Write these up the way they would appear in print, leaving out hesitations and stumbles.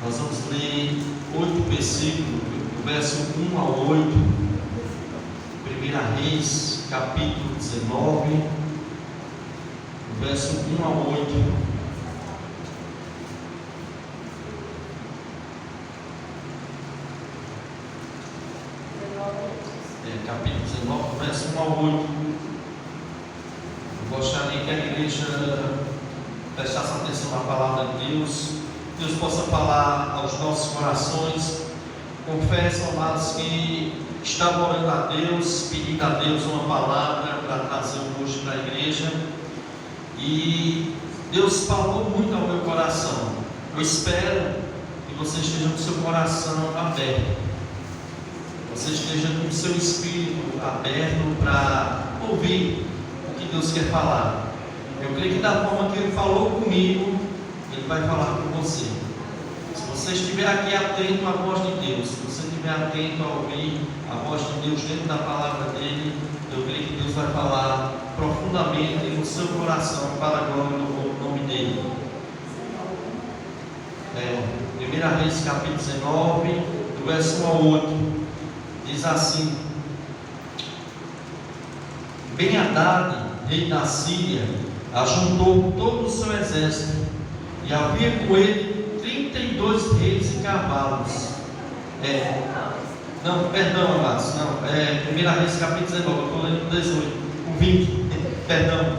Nós vamos ler 8 versículos, do verso 1 ao 8, 1 Reis, capítulo 19, do verso 1 ao 8. Capítulo 19, verso 1 ao 8. Eu gostaria que a igreja prestasse atenção na palavra de Deus. Deus possa falar aos nossos corações. Confesso, amados, que estava orando a Deus, pedindo a Deus uma palavra para trazer hoje para a igreja, e Deus falou muito ao meu coração. Eu espero que você esteja com o seu coração aberto, você esteja com o seu espírito aberto para ouvir o que Deus quer falar. Eu creio que da forma que Ele falou comigo, Ele vai falar com você. Se você estiver aqui atento à voz de Deus, se você estiver atento a ouvir a voz de Deus dentro da palavra dEle, eu creio que Deus vai falar profundamente no seu coração para a glória do nome dEle. 1 Reis, capítulo 19, do verso 1 ao 8, diz assim: Ben-Hadad, rei da Síria, ajuntou todo o seu exército, e havia com ele 32 reis e cavalos. Perdão, amados, 1 Reis, capítulo 19, eu estou lendo o 18, o 20, perdão,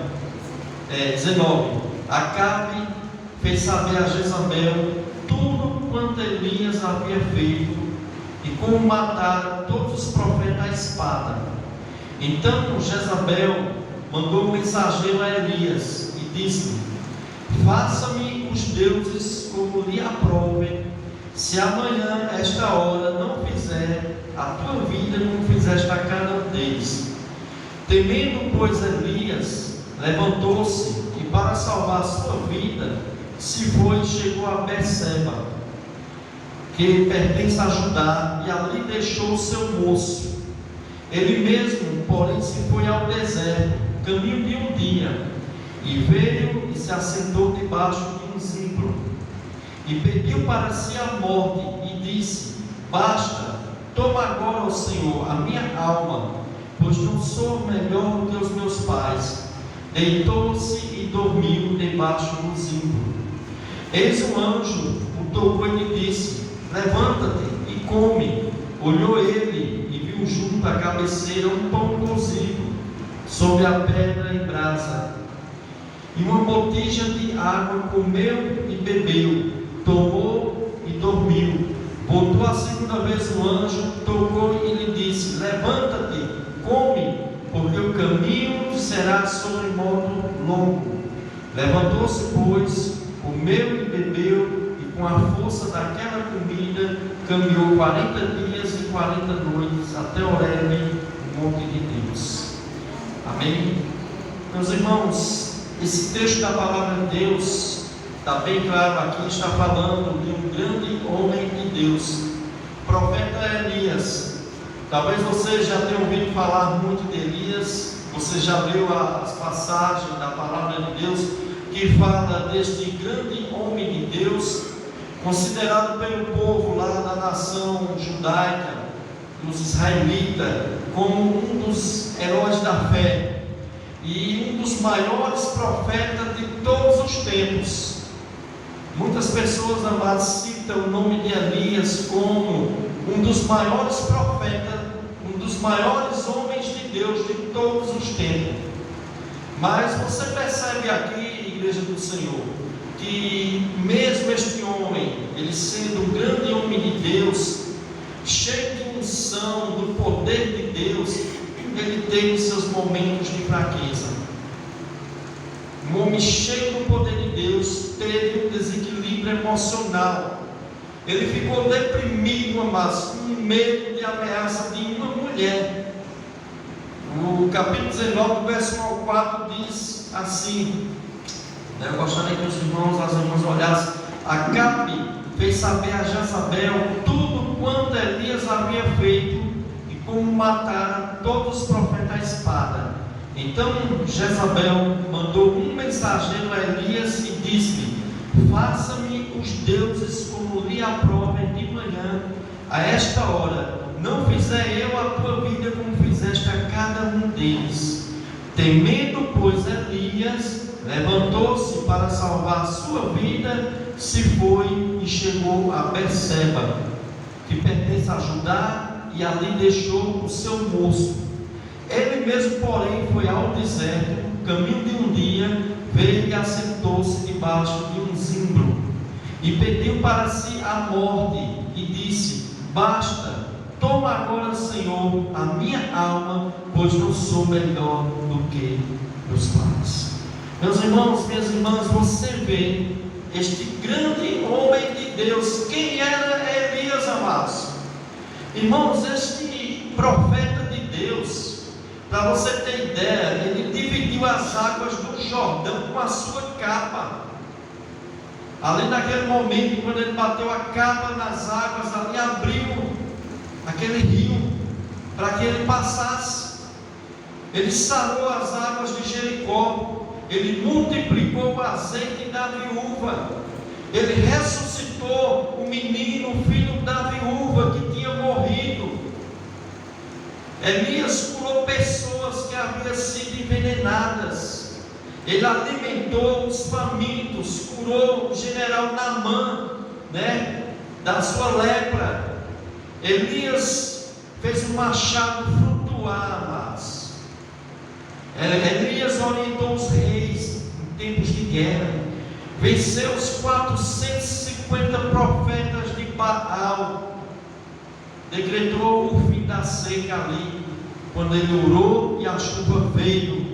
19. Acabe fez saber a Jezabel tudo quanto Elias havia feito, e como mataram todos os profetas à espada. Então Jezabel mandou um mensageiro a Elias e disse-lhe: faça-me os deuses como lhe aprovem, se amanhã, esta hora, não fizer a tua vida como fizeste a cada um deles. Temendo, pois, Elias, levantou-se e, para salvar a sua vida, se foi e chegou a Berseba, que pertence a Judá, e ali deixou o seu moço. Ele mesmo, porém, se foi ao deserto, caminho de um dia, e veio e se assentou debaixo de um zimbro, e pediu para si a morte, e disse: basta, toma agora, ó Senhor, a minha alma, pois não sou melhor do que os meus pais. Deitou-se e dormiu debaixo do zimbro. Eis um anjo o tocou e lhe disse: levanta-te e come. Olhou ele e viu junto à cabeceira um pão cozido sobre a pedra em brasa, e uma botija de água. Comeu e bebeu, tomou e dormiu. Voltou a segunda vez o anjo, tocou e lhe disse: levanta-te, come, porque o caminho será sobre modo longo. Levantou-se, pois, comeu e bebeu, e com a força daquela comida caminhou 40 dias e 40 noites até Horebe, o monte de Deus. Amém? Meus irmãos, esse texto da palavra de Deus está bem claro aqui, está falando de um grande homem de Deus, profeta Elias. Talvez você já tenha ouvido falar muito de Elias, você já leu as passagens da palavra de Deus que fala deste grande homem de Deus, considerado pelo povo lá da nação judaica, os israelitas, como um dos heróis da fé e um dos maiores profetas de todos os tempos. Muitas pessoas, amadas, citam o nome de Elias como um dos maiores profetas, um dos maiores homens de Deus de todos os tempos. Mas você percebe aqui, igreja do Senhor, que mesmo este homem, ele sendo um grande homem de Deus, cheio de unção, do poder de Deus, ele teve seus momentos de fraqueza. Um homem cheio do poder de Deus teve um desequilíbrio emocional. Ele ficou deprimido, amados, com medo de ameaça de uma mulher. O capítulo 19, verso 1 ao 4 diz assim: eu gostaria que os irmãos, as irmãs olhassem. Acabe fez saber a Jezabel tudo quanto Elias havia feito, e como mataram todos os profetas à espada. Então Jezabel mandou um mensageiro a Elias e disse-lhe: faça-me dos deuses como lhe aprovem de manhã, a esta hora, não fizer eu a tua vida como fizeste a cada um deles. Temendo, pois, Elias levantou-se para salvar a sua vida, se foi e chegou a Berseba, que pertence a Judá, e ali deixou o seu moço. Ele mesmo, porém, foi ao deserto, caminho de um dia, veio e assentou-se debaixo de um zimbro, e pediu para si a morte, e disse: basta, toma agora, Senhor, a minha alma, pois não sou melhor do que meus pais. Meus irmãos, minhas irmãs, você vê este grande homem de Deus. Quem era Elias, amados? Irmãos, este profeta de Deus, para você ter ideia, ele dividiu as águas do Jordão com a sua capa. Ali naquele momento, quando ele bateu a capa nas águas, ali abriu aquele rio para que ele passasse. Ele sarou as águas de Jericó. Ele multiplicou o azeite da viúva. Ele ressuscitou o menino, o filho da viúva que tinha morrido. Elias curou pessoas que haviam sido envenenadas. Ele alimentou os famintos, curou o general Naamã, da sua lepra. Elias fez um machado flutuar, amados. Elias orientou os reis em tempos de guerra, venceu os 450 profetas de Baal, decretou o fim da seca ali, quando ele orou e a chuva veio.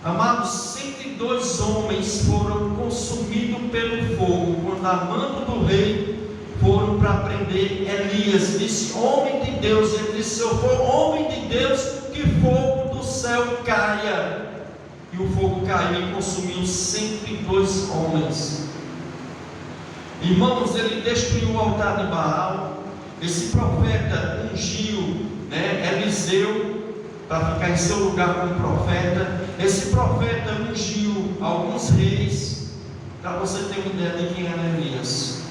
Amados, 102 homens foram consumidos pelo fogo, quando a mando do rei foram para prender Elias. Disse: homem de Deus. Ele disse: se eu for homem de Deus, que fogo do céu caia. E o fogo caiu e consumiu 102 homens. Irmãos, ele destruiu o altar de Baal. Esse profeta ungiu Eliseu para ficar em seu lugar como profeta. Esse profeta ungiu alguns reis, para você ter uma ideia de quem era Elias.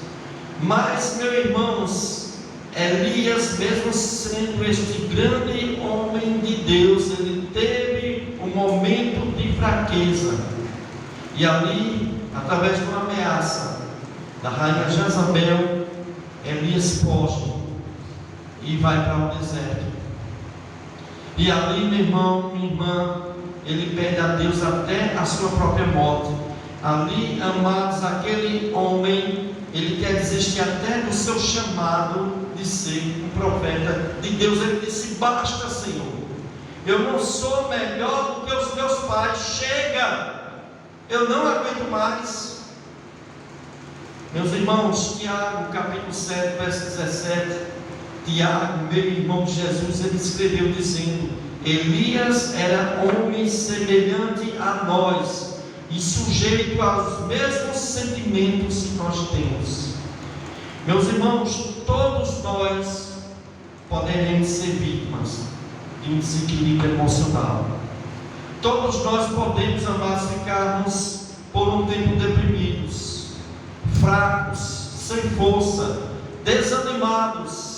Mas, meus irmãos, Elias, mesmo sendo este grande homem de Deus, ele teve um momento de fraqueza. E ali, através de uma ameaça da rainha Jezabel, Elias foge e vai para o deserto. E ali, meu irmão, minha irmã, ele pede a Deus até a sua própria morte. Ali, amados, aquele homem, ele quer desistir até do seu chamado de ser um profeta de Deus. Ele disse: basta, Senhor, eu não sou melhor do que os meus pais, chega, eu não aguento mais. Meus irmãos, Tiago, capítulo 7, verso 17, Tiago, meu irmão de Jesus, ele escreveu dizendo: Elias era homem semelhante a nós, e sujeito aos mesmos sentimentos que nós temos. Meus irmãos, todos nós poderemos ser vítimas de um desequilíbrio emocional. Todos nós podemos, amados, ficarmos por um tempo deprimidos, fracos, sem força, desanimados.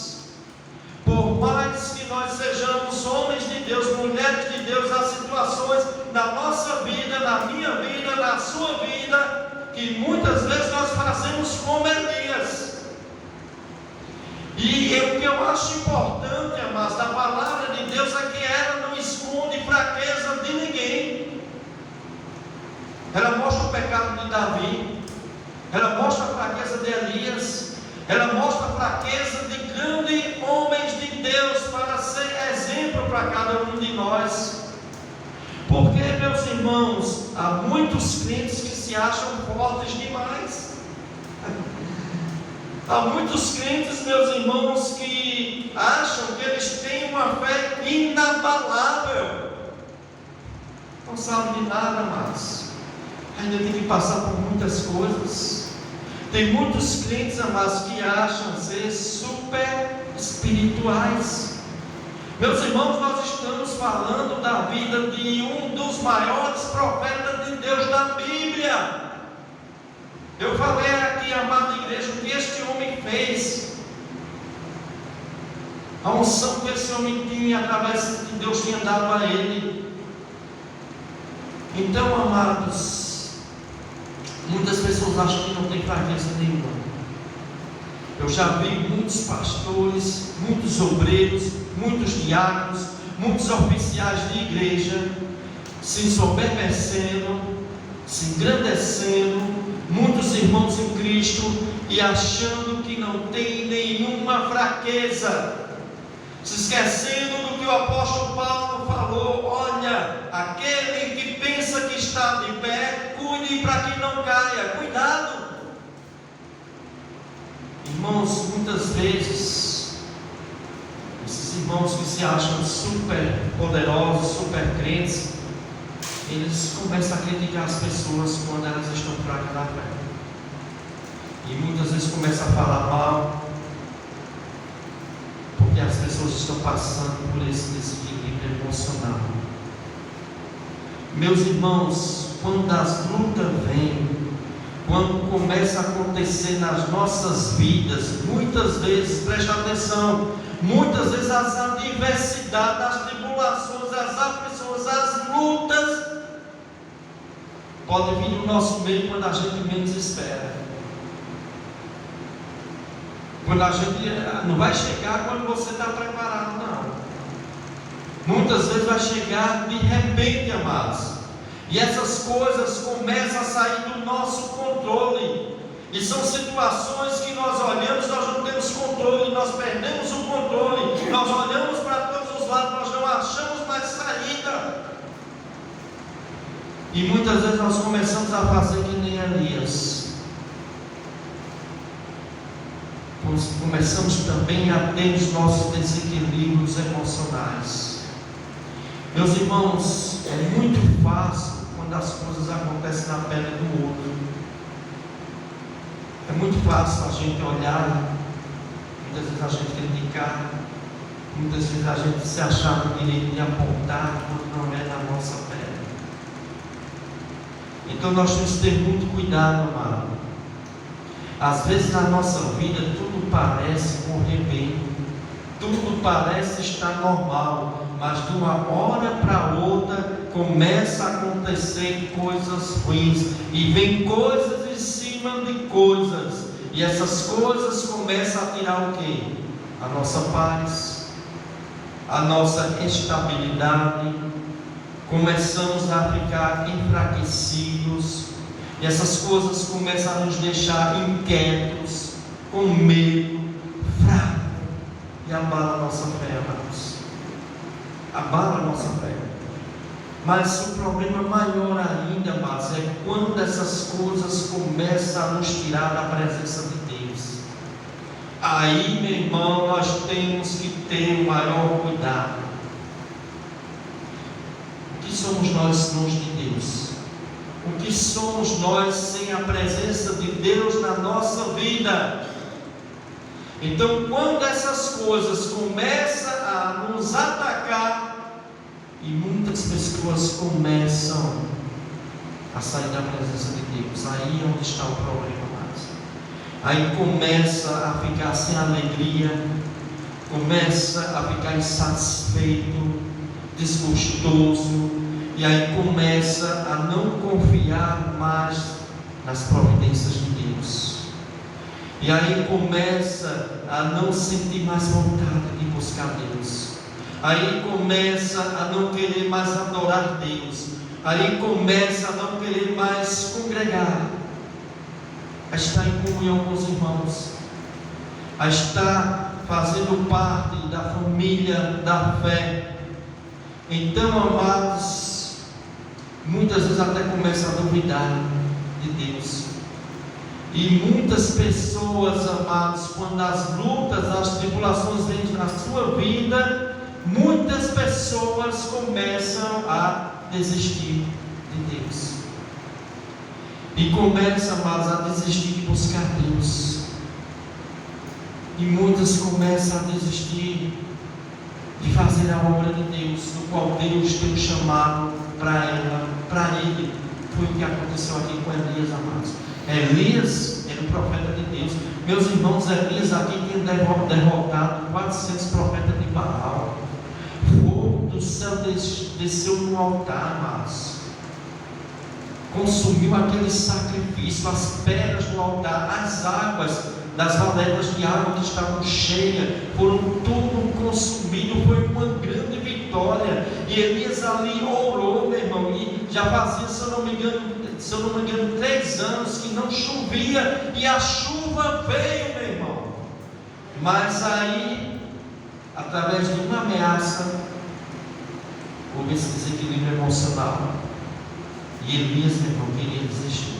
Por mais que nós sejamos homens de Deus, mulheres de Deus, há situações na nossa vida, na minha vida, na sua vida, que muitas vezes nós fazemos como Elias. E o que eu acho importante, amados, da palavra de Deus é que ela não esconde fraqueza de ninguém. Ela mostra o pecado de Davi, ela mostra a fraqueza de Elias, ela mostra a fraqueza de grandes homens de Deus para ser exemplo para cada um de nós. Porque, meus irmãos, há muitos crentes que se acham fortes demais. Há muitos crentes, meus irmãos, que acham que eles têm uma fé inabalável. Não sabem de nada mais. Ainda tem que passar por muitas coisas. Tem muitos crentes, amados, que acham ser super espirituais. Meus irmãos, nós estamos falando da vida de um dos maiores profetas de Deus da Bíblia. Eu falei aqui, amada igreja, o que este homem fez, a unção que esse homem tinha, através que Deus tinha dado a ele. Então, amados, muitas pessoas acham que não tem fraqueza nenhuma. Eu já vi muitos pastores, muitos obreiros, muitos diáconos, muitos oficiais de igreja se ensoberbecendo, se engrandecendo, muitos irmãos em Cristo, e achando que não tem nenhuma fraqueza, se esquecendo do que o apóstolo Paulo falou: olha, aquele que pensa que está de pé, cuide para que não caia. Cuidado, irmãos. Muitas vezes esses irmãos que se acham super poderosos, super crentes, eles começam a criticar as pessoas quando elas estão fracas na fé, e muitas vezes começam a falar mal, porque as pessoas estão passando por esse desequilíbrio emocional. Meus irmãos, quando as lutas vêm, quando começa a acontecer nas nossas vidas, muitas vezes, preste atenção, muitas vezes as adversidades, as tribulações, as aflições, as lutas podem vir no nosso meio quando a gente menos espera. Quando a gente não vai chegar quando você está preparado, não. Muitas vezes vai chegar de repente, amados. E essas coisas começam a sair do nosso controle. E são situações que nós olhamos, nós não temos controle, nós perdemos o controle. Nós olhamos para todos os lados, nós não achamos mais saída. E muitas vezes nós começamos a fazer que nem Elias. Começamos também a ter os nossos desequilíbrios emocionais. Meus irmãos, é muito fácil quando as coisas acontecem na pele do outro. É muito fácil a gente olhar, muitas vezes a gente criticar, muitas vezes a gente se achar no direito de apontar quando não é na nossa pele. Então nós temos que ter muito cuidado, amado. Às vezes na nossa vida tudo parece correr bem, tudo parece estar normal, mas de uma hora para outra começa a acontecer coisas ruins, e vem coisas em cima de coisas, e essas coisas começam a tirar o quê? A nossa paz, a nossa estabilidade, começamos a ficar enfraquecidos, e essas coisas começam a nos deixar inquietos, com medo, fracos, e abala a nossa fé, amados. Abala a nossa fé. Mas o problema maior ainda, amados, é quando essas coisas começam a nos tirar da presença de Deus. Aí, meu irmão, nós temos que ter o maior cuidado. O que somos nós longe de Deus? O que somos nós sem a presença de Deus na nossa vida? Então, quando essas coisas começam a nos atacar, e muitas pessoas começam a sair da presença de Deus, aí é onde está o problema mais. Aí começa a ficar sem alegria, começa a ficar insatisfeito, desgostoso, e aí começa a não confiar mais nas providências de Deus. E aí começa a não sentir mais vontade de buscar Deus. Aí começa a não querer mais adorar Deus. Aí começa a não querer mais congregar, a estar em comunhão com os irmãos, a estar fazendo parte da família da fé. Então, amados, muitas vezes até começa a duvidar de Deus. E muitas pessoas, amados, quando as lutas, as tribulações vêm na sua vida, muitas pessoas começam a desistir de Deus. E começam, amados, a desistir de buscar Deus. E muitas começam a desistir de fazer a obra de Deus, no qual Deus tem chamado para ela, para ele. Foi o que aconteceu aqui com Elias, amados. Elias era um profeta de Deus. Meus irmãos, Elias aqui tinha derrotado 400 profetas de Baal. O fogo do céu desceu no altar, amados. Consumiu aquele sacrifício, as pedras do altar, as águas das valéulas de água que estavam cheias, foram tudo consumido. Foi uma grande vitória. E Elias ali orou, meu irmão, e já fazia, se eu não me engano, 3 anos que não chovia, e a chuva veio, meu irmão. Mas aí, através de uma ameaça, houve esse desequilíbrio emocional, e Elias, meu irmão, queria desistir.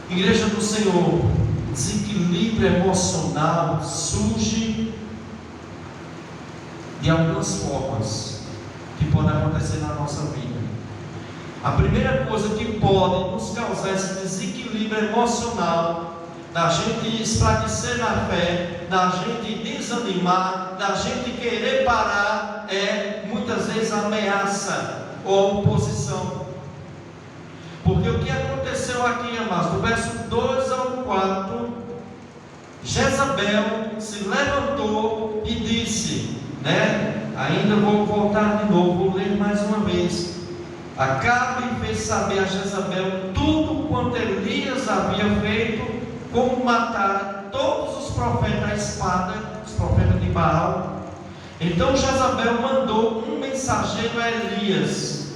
Igreja do Senhor, desequilíbrio emocional surge de algumas formas que podem acontecer na nossa vida. A primeira coisa que pode nos causar esse desequilíbrio emocional, da gente esfraquecer na fé, da gente desanimar, da gente querer parar, é muitas vezes a ameaça ou oposição. Porque o que aconteceu aqui, amados, do verso 2 ao 4, Jezabel se levantou e disse, ainda vou voltar de novo, vou ler mais uma vez. Acabe fez saber a Jezabel tudo quanto Elias havia feito, como matar todos os profetas à espada, os profetas de Baal. Então Jezabel mandou um mensageiro a Elias,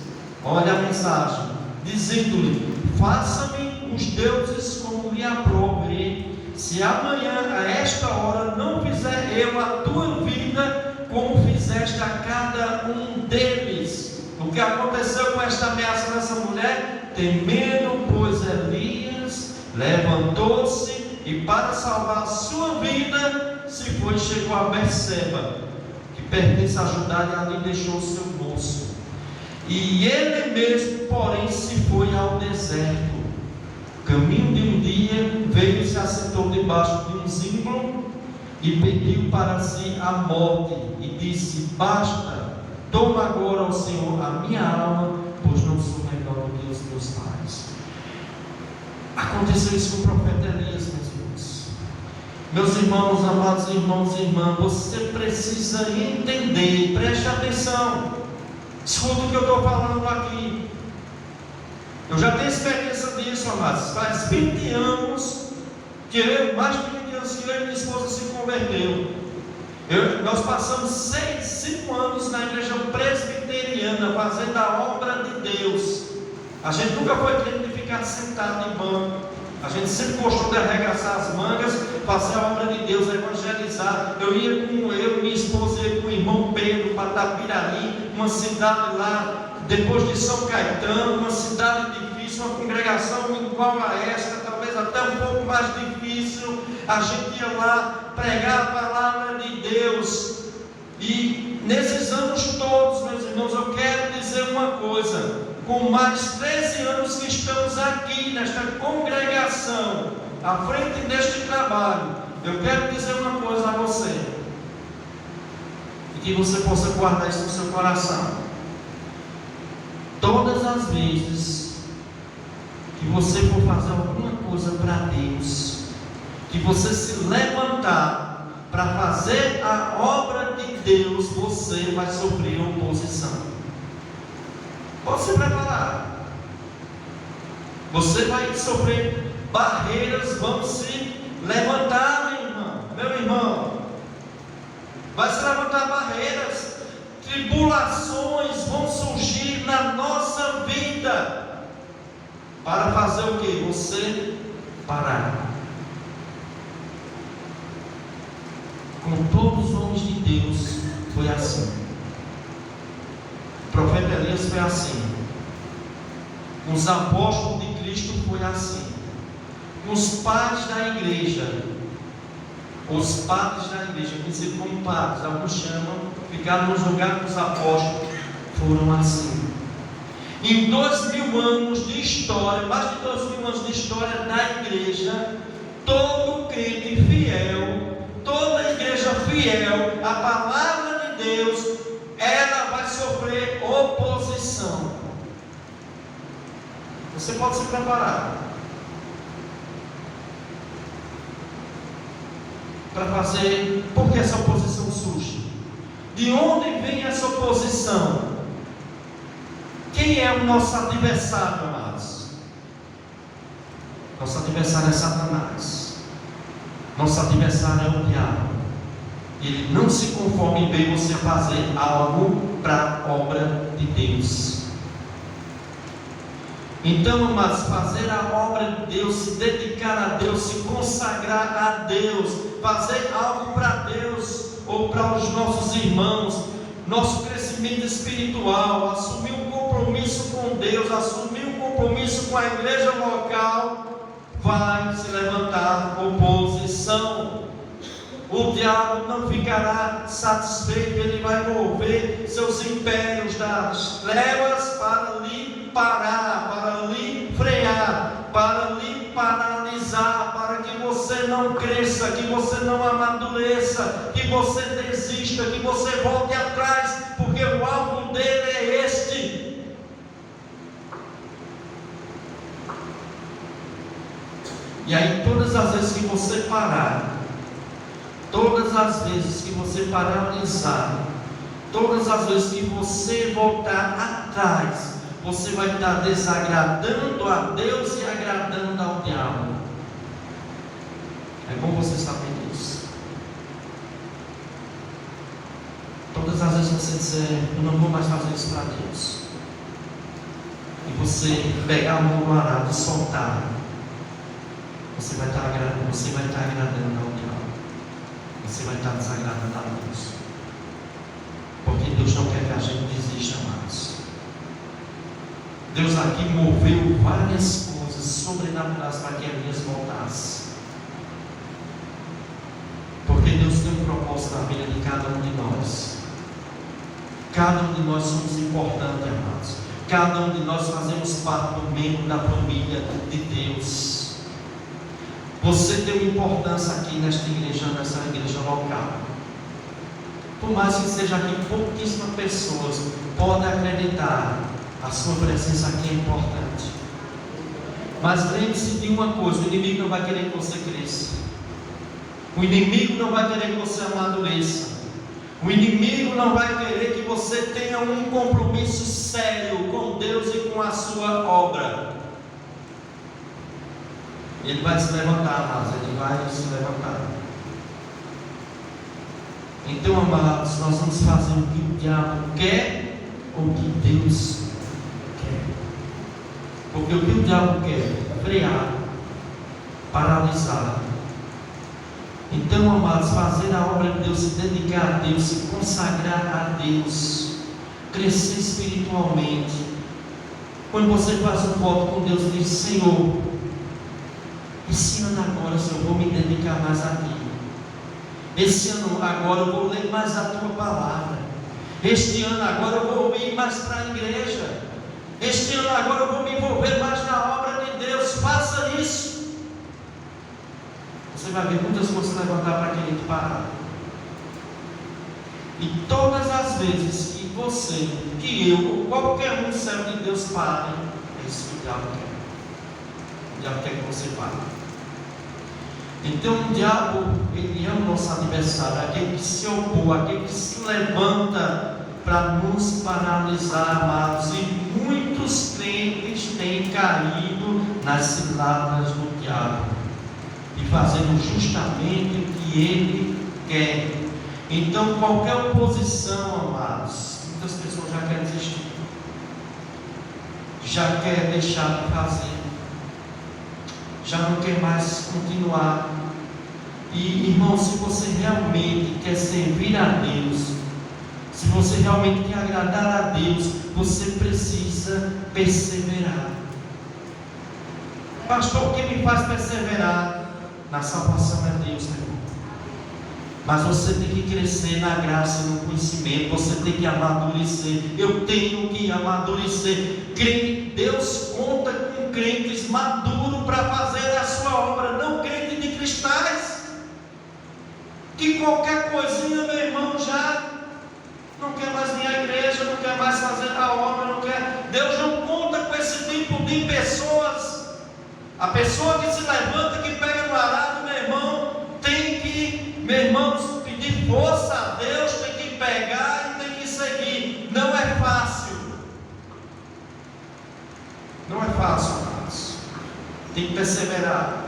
olha a mensagem, dizendo-lhe: faça-me os deuses como lhe aprove, se amanhã a esta hora não fizer eu a tua vida como fizeste a cada um deles. O que aconteceu com esta ameaça dessa mulher? Temendo, pois, Elias levantou-se e, para salvar a sua vida, se foi e chegou a Berseba, que pertence a Judá, e ali deixou o seu moço. E ele mesmo, porém, se foi ao deserto. Caminho de um dia, veio e se assentou debaixo de um zimbro e pediu para si a morte, e disse: basta, toma agora, ó Senhor, a minha alma, pois não sou melhor do que os meus pais. Aconteceu isso com o profeta Elias, meus irmãos. Meus irmãos, amados irmãos e irmãs, você precisa entender, preste atenção, escuta o que eu estou falando aqui. Eu já tenho experiência disso, amados. Faz 20 anos que mais de 20 anos que eu e minha esposa se converteu. Nós passamos 5 anos na igreja presbiteriana, fazendo a obra de Deus. A gente nunca foi crente de ficar sentado em banco. A gente sempre gostou de arregaçar as mangas, fazer a obra de Deus, evangelizar. Eu minha esposa ia com o irmão Pedro para Tapirari, uma cidade lá depois de São Caetano, uma cidade difícil, uma congregação igual a esta, talvez até um pouco mais difícil. A gente ia lá pregar a palavra de Deus. E nesses anos todos, meus irmãos, eu quero dizer uma coisa: com mais 13 anos que estamos aqui nesta congregação, à frente deste trabalho, eu quero dizer uma coisa a você, e que você possa guardar isso no seu coração. Todas as vezes que você for fazer alguma coisa para Deus, que você se levantar para fazer a obra de Deus, você vai sofrer oposição. Pode se preparar. Você vai sofrer barreiras, vão se levantar, meu irmão. Vai se levantar barreiras. Tribulações vão surgir na nossa vida para fazer o que? Você parar. Com todos os homens de Deus foi assim. O profeta Elias foi assim. Com os apóstolos de Cristo foi assim. Com os padres da igreja, os padres da igreja, conhecidos como padres, alguns chamam, ficaram no lugar dos apóstolos, foram assim. Em 2000 anos de história, mais de 2000 anos de história da igreja, todo crente fiel, toda igreja fiel à palavra de Deus, ela vai sofrer oposição. Você pode se preparar para fazer. Por que essa oposição surge? De onde vem essa oposição? Quem é o nosso adversário, amados? Nosso adversário é Satanás. Nosso adversário é o diabo. Ele não se conforma em ver você fazer algo para a obra de Deus. Então, amados, fazer a obra de Deus, se dedicar a Deus, se consagrar a Deus, fazer algo para Deus ou para os nossos irmãos, nosso crescimento espiritual, assumir um compromisso com Deus, assumir um compromisso com a igreja local, vai se levantar oposição. O diabo não ficará satisfeito, ele vai mover seus impérios das trevas para lhe parar, para lhe frear, para lhe paralisar, para que você não cresça, que você não amadureça, que você desista, que você volte atrás, porque o alvo dele é este. E aí todas as vezes que você parar, todas as vezes que você paralisar, todas as vezes que você voltar atrás, você vai estar desagradando a Deus e agradando ao diabo. É bom você saber disso. Todas as vezes que você dizer, eu não vou mais fazer isso para Deus, e você pegar a mão no arado e soltar, você vai estar agradando ao diabo. Você vai estar desagradando a Deus. Porque Deus não quer que a gente desista mais. Deus aqui moveu várias coisas sobrenaturais para que Elias voltasse. Porque Deus tem um propósito na vida de cada um de nós. Cada um de nós somos importantes, amados. Cada um de nós fazemos parte do membro da família de Deus. Você tem uma importância aqui nessa igreja local. Por mais que seja aqui pouquíssimas pessoas, podem acreditar, a sua presença aqui é importante. Mas lembre-se de uma coisa: o inimigo não vai querer que você cresça. O inimigo não vai querer que você amadureça. O inimigo não vai querer que você tenha um compromisso sério com Deus e com a sua obra. Ele vai se levantar, amados, ele vai se levantar. Então, amados, nós vamos fazer o que o diabo quer ou o que Deus quer. Porque o que o diabo quer é frear, paralisar. Então, amados, fazer a obra de Deus, se dedicar a Deus, se consagrar a Deus, crescer espiritualmente. Quando você faz um voto com Deus, diz: Senhor, esse ano agora, Senhor, eu vou me dedicar mais a Ti. Esse ano agora eu vou ler mais a Tua palavra. Este ano agora eu vou ir mais para a igreja. Este ano agora eu vou me envolver mais na obra de Deus. Faça isso. Você vai ver muitas coisas se levantar para querer te parar. E todas as vezes que você, que eu, qualquer um servo de Deus pare, é isso que o diabo quer. O diabo quer que você pare. Então o diabo, ele é o nosso adversário, aquele que se opõe, aquele que se levanta para nos paralisar, amados. E muitos crentes têm caído nas ciladas do diabo e fazendo justamente o que ele quer. Então qualquer oposição, amados, muitas pessoas já querem desistir, já quer deixar de fazer, já não quer mais continuar. E irmão, se você realmente quer servir a Deus, se você realmente quer agradar a Deus, você precisa perseverar. Pastor, o que me faz perseverar? Na salvação é Deus, meu irmão. Mas você tem que crescer na graça e no conhecimento. Você tem que amadurecer. Eu tenho que amadurecer. Deus conta com crentes maduros para fazer a sua obra, não crentes de cristais, que qualquer coisinha, meu irmão, já não quer mais vir à igreja, não quer mais fazer a obra, não quer. Deus não conta com esse tipo de pessoa. A pessoa que se levanta, que pega no arado, meu irmão, tem que, meu irmão, pedir força a Deus, tem que pegar e tem que seguir. Não é fácil. Não é fácil, amados. Tem que perseverar.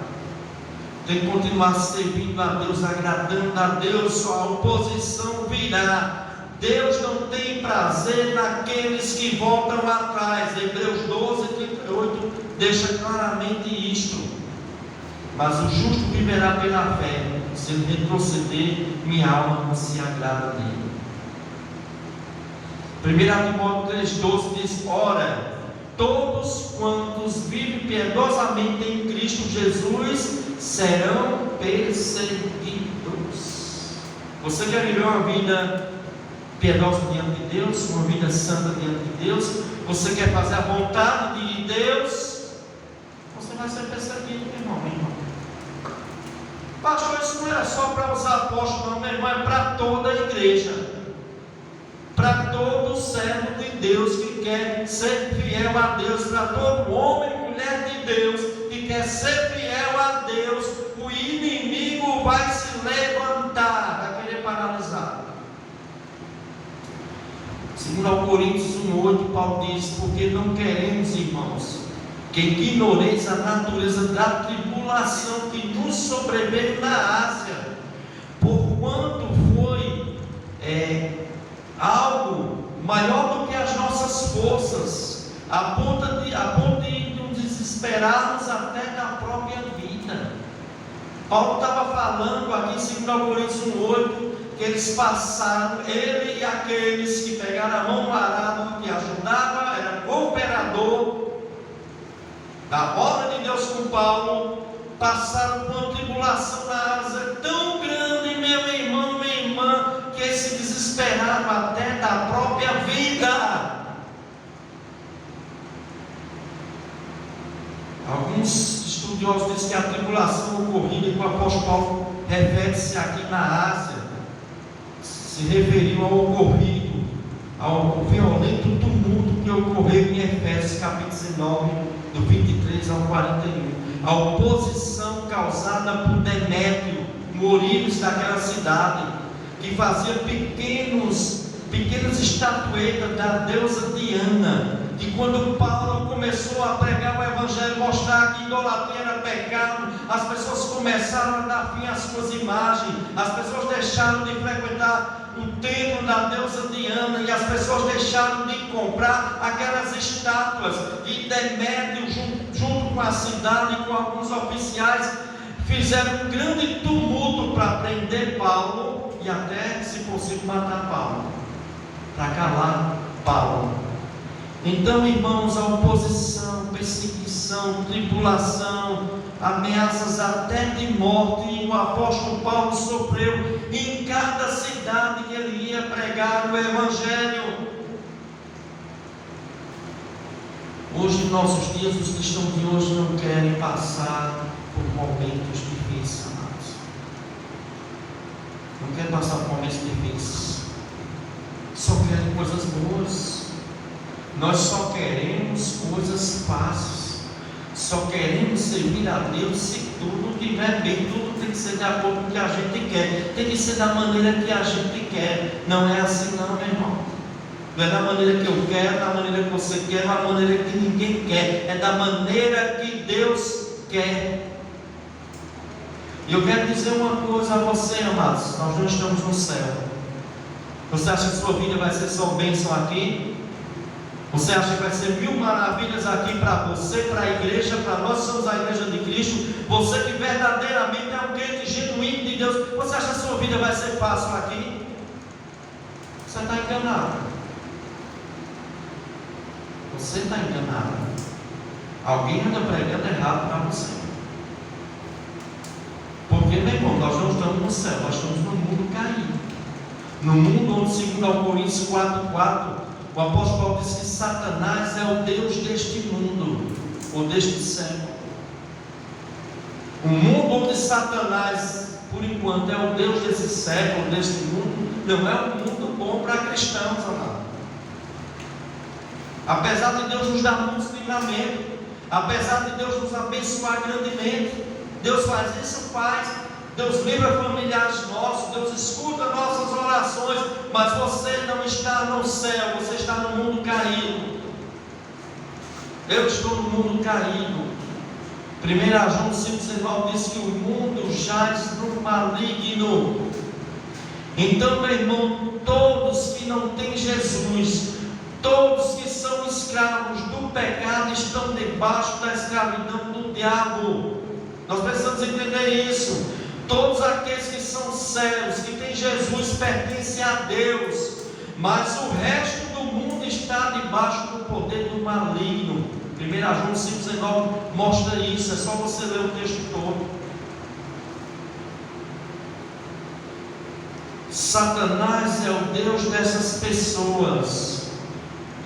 Tem que continuar servindo a Deus, agradando a Deus. A oposição virá. Deus não tem prazer naqueles que voltam atrás. Hebreus 12, 38 deixa claramente isto. Mas o justo viverá pela fé. Se ele retroceder, minha alma não se agrada dele. 1 Timóteo 3,12 diz: ora, todos quantos vivem piedosamente em Cristo Jesus serão perseguidos. Você quer viver uma vida piedosa diante de Deus, uma vida santa diante de Deus? Você quer fazer a vontade de Deus? Você vai ser perseguido, meu irmão, minha irmã. Pastor, isso não era só para os apóstolos, não, meu irmão, é para toda a igreja, para todo servo de Deus que quer ser fiel a Deus, para todo homem e mulher de Deus que quer ser fiel a Deus. O inimigo vai se levantar, vai querer paralisar. Segundo Coríntios 1,8, Paulo diz: porque não queremos, irmãos, que ignoreis a natureza da tribulação que nos sobreveio na Ásia, porquanto foi algo maior do que as nossas forças, a ponto de nos desesperarmos até da própria vida. Paulo estava falando aqui em 2 Coríntios 1,8, que eles passaram, ele e aqueles que pegaram a mão no arado, que ajudava, era cooperador da obra de Deus com Paulo, passaram por uma tribulação na Ásia tão grande, meu irmão, minha irmã, que eles se desesperaram até da própria vida. Alguns estudiosos dizem que a tribulação ocorrida com o apóstolo Paulo refere-se aqui na Ásia, se referiu ao ocorrido, ao violento tumulto que ocorreu em Efésios capítulo 19, do 23 ao 41, a oposição causada por Demétrio, um ourives daquela cidade, que fazia pequenas estatuetas da deusa Diana, que quando Paulo começou a pregar o evangelho, mostrar que idolatria era pecado, as pessoas começaram a dar fim às suas imagens, as pessoas deixaram de frequentar o templo da deusa Diana, e as pessoas deixaram de comprar aquelas estátuas, e Demétrio, junto com a cidade e com alguns oficiais, fizeram um grande tumulto para prender Paulo e até, se possível, matar Paulo, para calar Paulo. Então, irmãos, a oposição, perseguição, tribulação, ameaças até de morte, e o apóstolo Paulo sofreu em cada cidade que ele ia pregar o evangelho. Hoje, em nossos dias, os cristãos de hoje não querem passar por momentos difíceis, amados. Não querem passar por momentos difíceis, só querem coisas boas. Nós só queremos coisas fáceis, só queremos servir a Deus se tudo estiver bem. Tudo tem que ser de acordo com o que a gente quer, tem que ser da maneira que a gente quer. Não é assim não, meu irmão. Não é da maneira que eu quero, da maneira que você quer, da maneira que ninguém quer, é da maneira que Deus quer. E eu quero dizer uma coisa a você, amados: nós não estamos no céu. Você acha que sua vida vai ser só bênção aqui? Você acha que vai ser mil maravilhas aqui para você, para a igreja, para nós somos a igreja de Cristo? Você que verdadeiramente é um crente genuíno de Deus, você acha que a sua vida vai ser fácil aqui? Você está enganado. Você está enganado. Alguém anda pregando errado para você. Porque, meu irmão, nós não estamos no céu, nós estamos no mundo caído. No mundo onde, segundo Coríntios 4,4, o apóstolo Paulo diz que Satanás é o Deus deste mundo, ou deste século. O mundo onde Satanás, por enquanto, é o Deus desse século, deste mundo, não é um mundo bom para cristãos, amado. Apesar de Deus nos dar muitos livramentos, Apesar de Deus nos abençoar grandemente, Deus faz isso, Deus livra familiares nossos, Deus escuta nossas orações, mas você não está no céu, você está no mundo caído. Eu estou no mundo caído. 1 João 5,19 diz que o mundo jaz no maligno. Então, meu irmão, todos que não têm Jesus, todos que são escravos do pecado, estão debaixo da escravidão do diabo. Nós precisamos entender isso. Todos aqueles que são céus, que têm Jesus, pertencem a Deus, mas o resto do mundo está debaixo do poder do maligno. 1 João 5,19 mostra isso, é só você ler o texto todo. Satanás é o Deus dessas pessoas,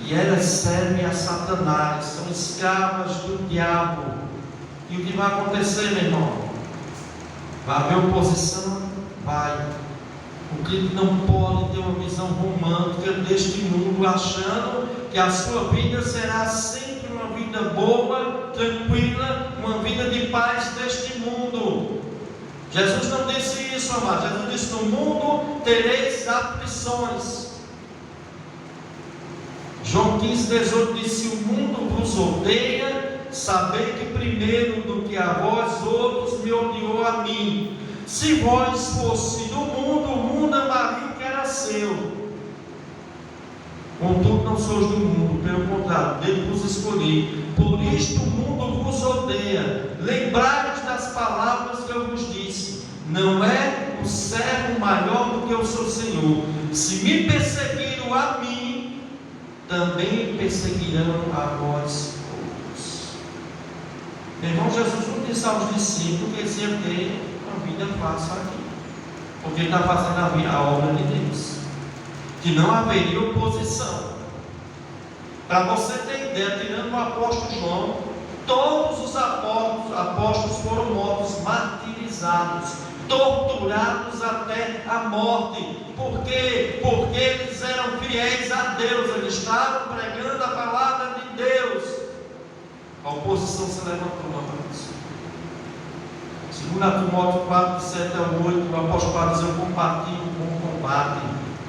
e elas servem a Satanás, são escravas do diabo. E o que vai acontecer, meu irmão? Vai haver oposição? Vai. O crente não pode ter uma visão romântica deste mundo, achando que a sua vida será sempre uma vida boa, tranquila, uma vida de paz deste mundo. Jesus não disse isso, amado. Jesus disse: no mundo tereis aflições. João 15,18 diz: se o mundo vos odeia, sabei que primeiro do que a vós outros me odiou a mim. Se vós fosse do mundo, o mundo amaria o que era seu. Contudo, não sois do mundo, pelo contrário, dele vos escolhi. Por isto o mundo vos odeia. Lembrai-vos das palavras que eu vos disse: não é o servo maior do que o seu Senhor. Se me perseguiram a mim, também perseguirão a vós outros. Meu irmão, Jesus não disse aos discípulos que eles iam ter uma vida fácil aqui, porque ele está fazendo a obra de Deus, que não haveria oposição. Para você ter ideia, tirando o apóstolo João, todos os apóstolos foram mortos, martirizados, torturados até a morte. Por quê? Porque eles eram fiéis a Deus, eles estavam pregando a palavra de Deus. A oposição se levantou, amados. Segundo Timóteo 4, 7 a 8, o apóstolo Paulo diz: eu combati o bom combate,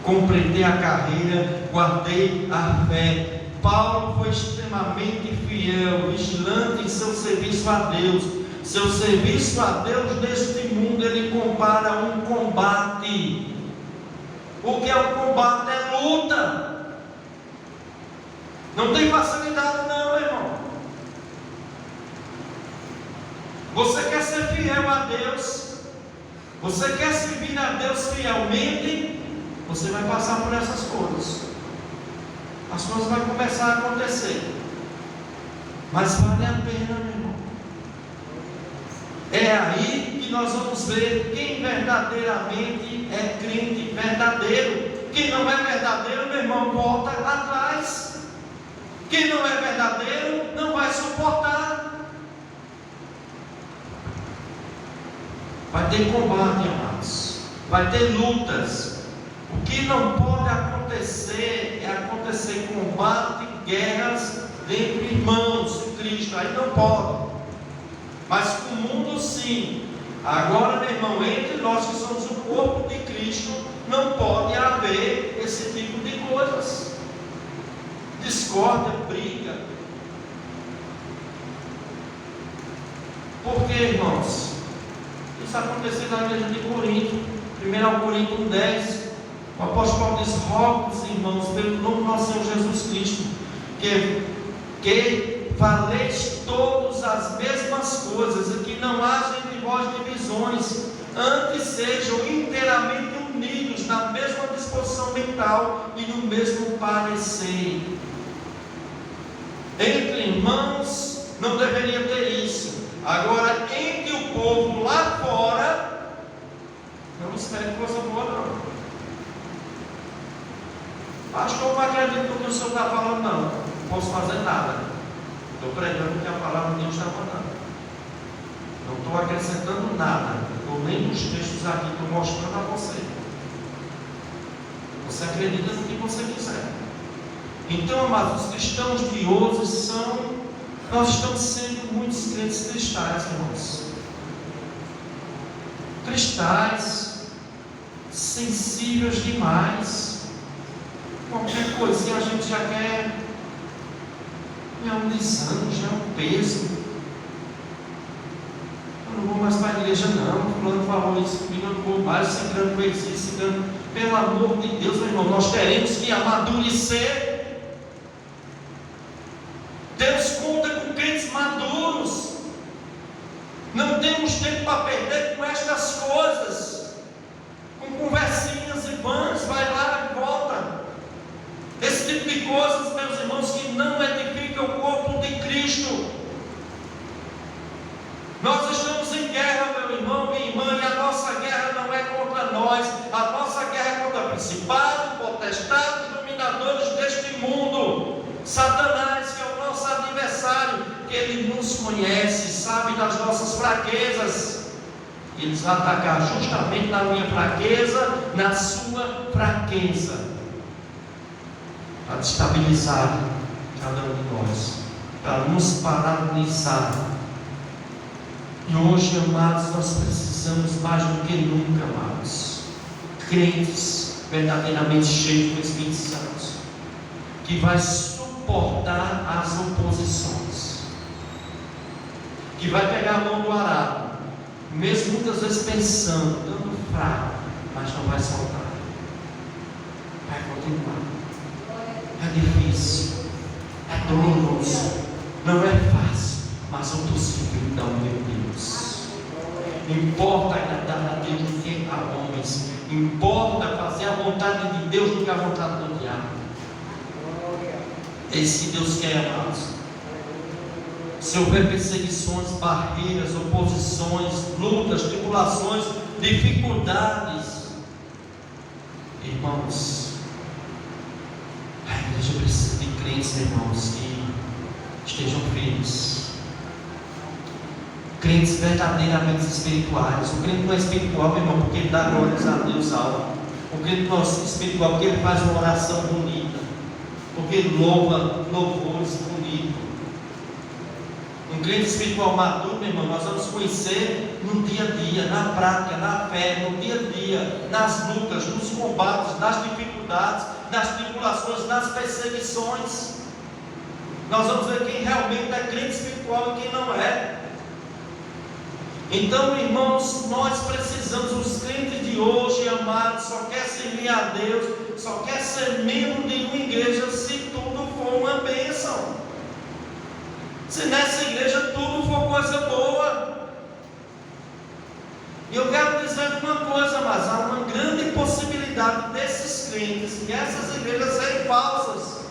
completei a carreira, guardei a fé. Paulo foi extremamente fiel, vigilante em seu serviço a Deus. Seu serviço a Deus neste mundo ele compara a um combate. O que é um combate? É luta. Não tem facilidade não, meu irmão. Você quer ser fiel a Deus, você quer servir a Deus fielmente, você vai passar por essas coisas. As coisas vão começar a acontecer, mas vale a pena, meu irmão. É aí que nós vamos ver quem verdadeiramente é crente verdadeiro. Quem não é verdadeiro, meu irmão, volta atrás. Quem não é verdadeiro não vai suportar. Vai ter combate, amados. Vai ter lutas. O que não pode acontecer é acontecer combate, guerras entre irmãos em Cristo. Aí não pode. Mas com o mundo sim. Agora, meu irmão, entre nós que somos o corpo de Cristo, não pode haver esse tipo de coisas. Discórdia, briga. Por quê, irmãos? Isso aconteceu na igreja de Corinto. 1 Coríntios 10. O apóstolo Paulo diz: rogo-vos, irmãos, pelo nome do nosso Senhor Jesus Cristo, que faleis todos as mesmas coisas, e que não haja entre vós divisões, antes sejam inteiramente unidos na mesma disposição mental e no mesmo parecer. Entre irmãos não deveria ter isso. Agora, entre o povo lá fora, não espere coisa boa não. Pastor, não acredito no que o senhor está falando não. Não posso fazer nada. Estou pregando o que a palavra de Deus está falando. Não estou acrescentando nada. Estou lendo os textos aqui, estou mostrando a você. Você acredita no que você quiser. Então, amados, os cristãos de hoje são Nós estamos sendo muitos crentes cristais, irmãos. Cristais, sensíveis demais. Qualquer coisinha a gente já quer. É um desânimo, já é um peso. Eu não vou mais para a igreja, não. Fulano falou isso, fulano bobagem, ciclano fez isso, ciclano. Pelo amor de Deus, meu irmão, nós teremos que amadurecer. Deus conta com crentes maduros. Não temos tempo para perder com estas coisas, com conversinhas e vãs, vai lá e volta. Esse tipo de coisas, meus irmãos, que não edificam o corpo de Cristo. Nós estamos em guerra, meu irmão, minha irmã, e a nossa guerra não é contra nós, a nossa guerra é contra principados, potestades, dominadores deste mundo. Satanás, que é o nosso adversário, que ele nos conhece, sabe das nossas fraquezas. Ele vai atacar justamente na minha fraqueza, na sua fraqueza, para destabilizar cada um de nós, para nos paralisar. E hoje, amados, nós precisamos mais do que nunca, amados, crentes verdadeiramente cheios do Espírito Santo, que vai suportar as oposições, que vai pegar a mão do arado, mesmo muitas vezes pensando, dando fraco, mas não vai soltar, vai continuar. É difícil, é doloroso, não é fácil, mas eu estou seguindo ao meu Deus. Importa agradar a Deus do que a homens, importa fazer a vontade de Deus do que a vontade do diabo. Esse Deus quer, amados. Se houver perseguições, barreiras, oposições, lutas, tribulações, dificuldades, irmãos, a igreja precisa de crentes, irmãos, que estejam firmes, crentes verdadeiramente espirituais. O crente não é espiritual, meu irmão, porque ele dá glórias a Deus alto. O crente não é espiritual porque ele faz uma oração bonita, porque ele louva louvores bonitos. Um crente espiritual maduro, meu irmão, nós vamos conhecer no dia a dia, na prática, na fé, no dia a dia, nas lutas, nos combates, nas dificuldades, nas tribulações, nas perseguições. Nós vamos ver quem realmente é crente espiritual e quem não é. Então, irmãos, nós precisamos, os crentes de hoje, amados, só quer servir a Deus, só quer ser membro de uma igreja se tudo for uma bênção. Se nessa igreja tudo for coisa boa. E eu quero dizer uma coisa, mas há uma grande possibilidade desses crentes e essas igrejas serem falsas.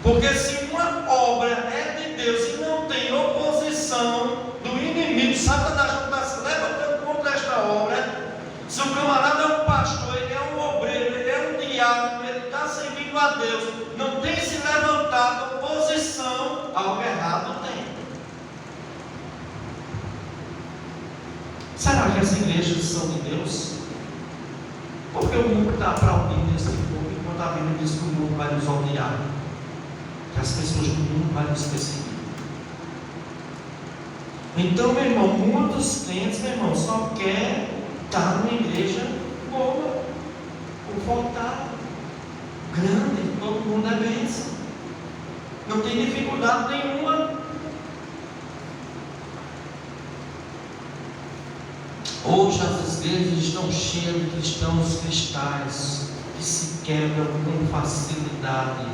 Porque se uma obra é de Deus e não tem oposição do inimigo, Satanás não está se levantando contra esta obra. Se o camarada é um pastor, ele é um obreiro, ele é um diácono, ele está servindo a Deus, não tem se levantado oposição, algo errado tem. Será que as igrejas são de Deus? Porque o mundo está aplaudindo esse povo, enquanto a Bíblia diz que o mundo vai nos odiar, que as pessoas do mundo vão nos perseguir. Então, meu irmão, muitos crentes, meu irmão, só quer estar numa igreja boa, confortável, grande, todo mundo é bênção, não tem dificuldade nenhuma. Hoje as igrejas estão cheias de cristãos cristais que se quebram com facilidade.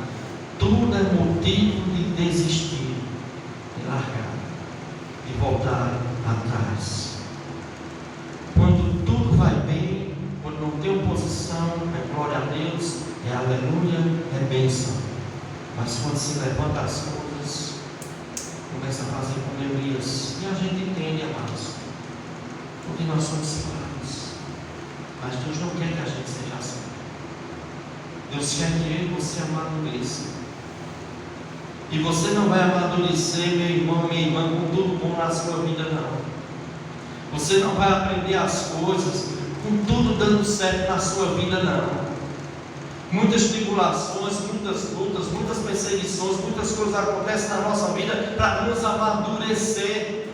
Tudo é motivo de desistir, de largar, de voltar atrás. Quando tudo vai bem, quando não tem oposição, é glória a Deus, é aleluia, é bênção. Mas quando se levanta as coisas, começa a fazer polemias. E a gente entende, amados, porque nós somos falhos. Mas Deus não quer que a gente seja assim. Deus quer que eu e você amadureça. E você não vai amadurecer, meu irmão, minha irmã, com tudo bom na sua vida, não. Você não vai aprender as coisas com tudo dando certo na sua vida, não. muitas tribulações, muitas lutas, muitas perseguições, muitas coisas acontecem na nossa vida para nos amadurecer,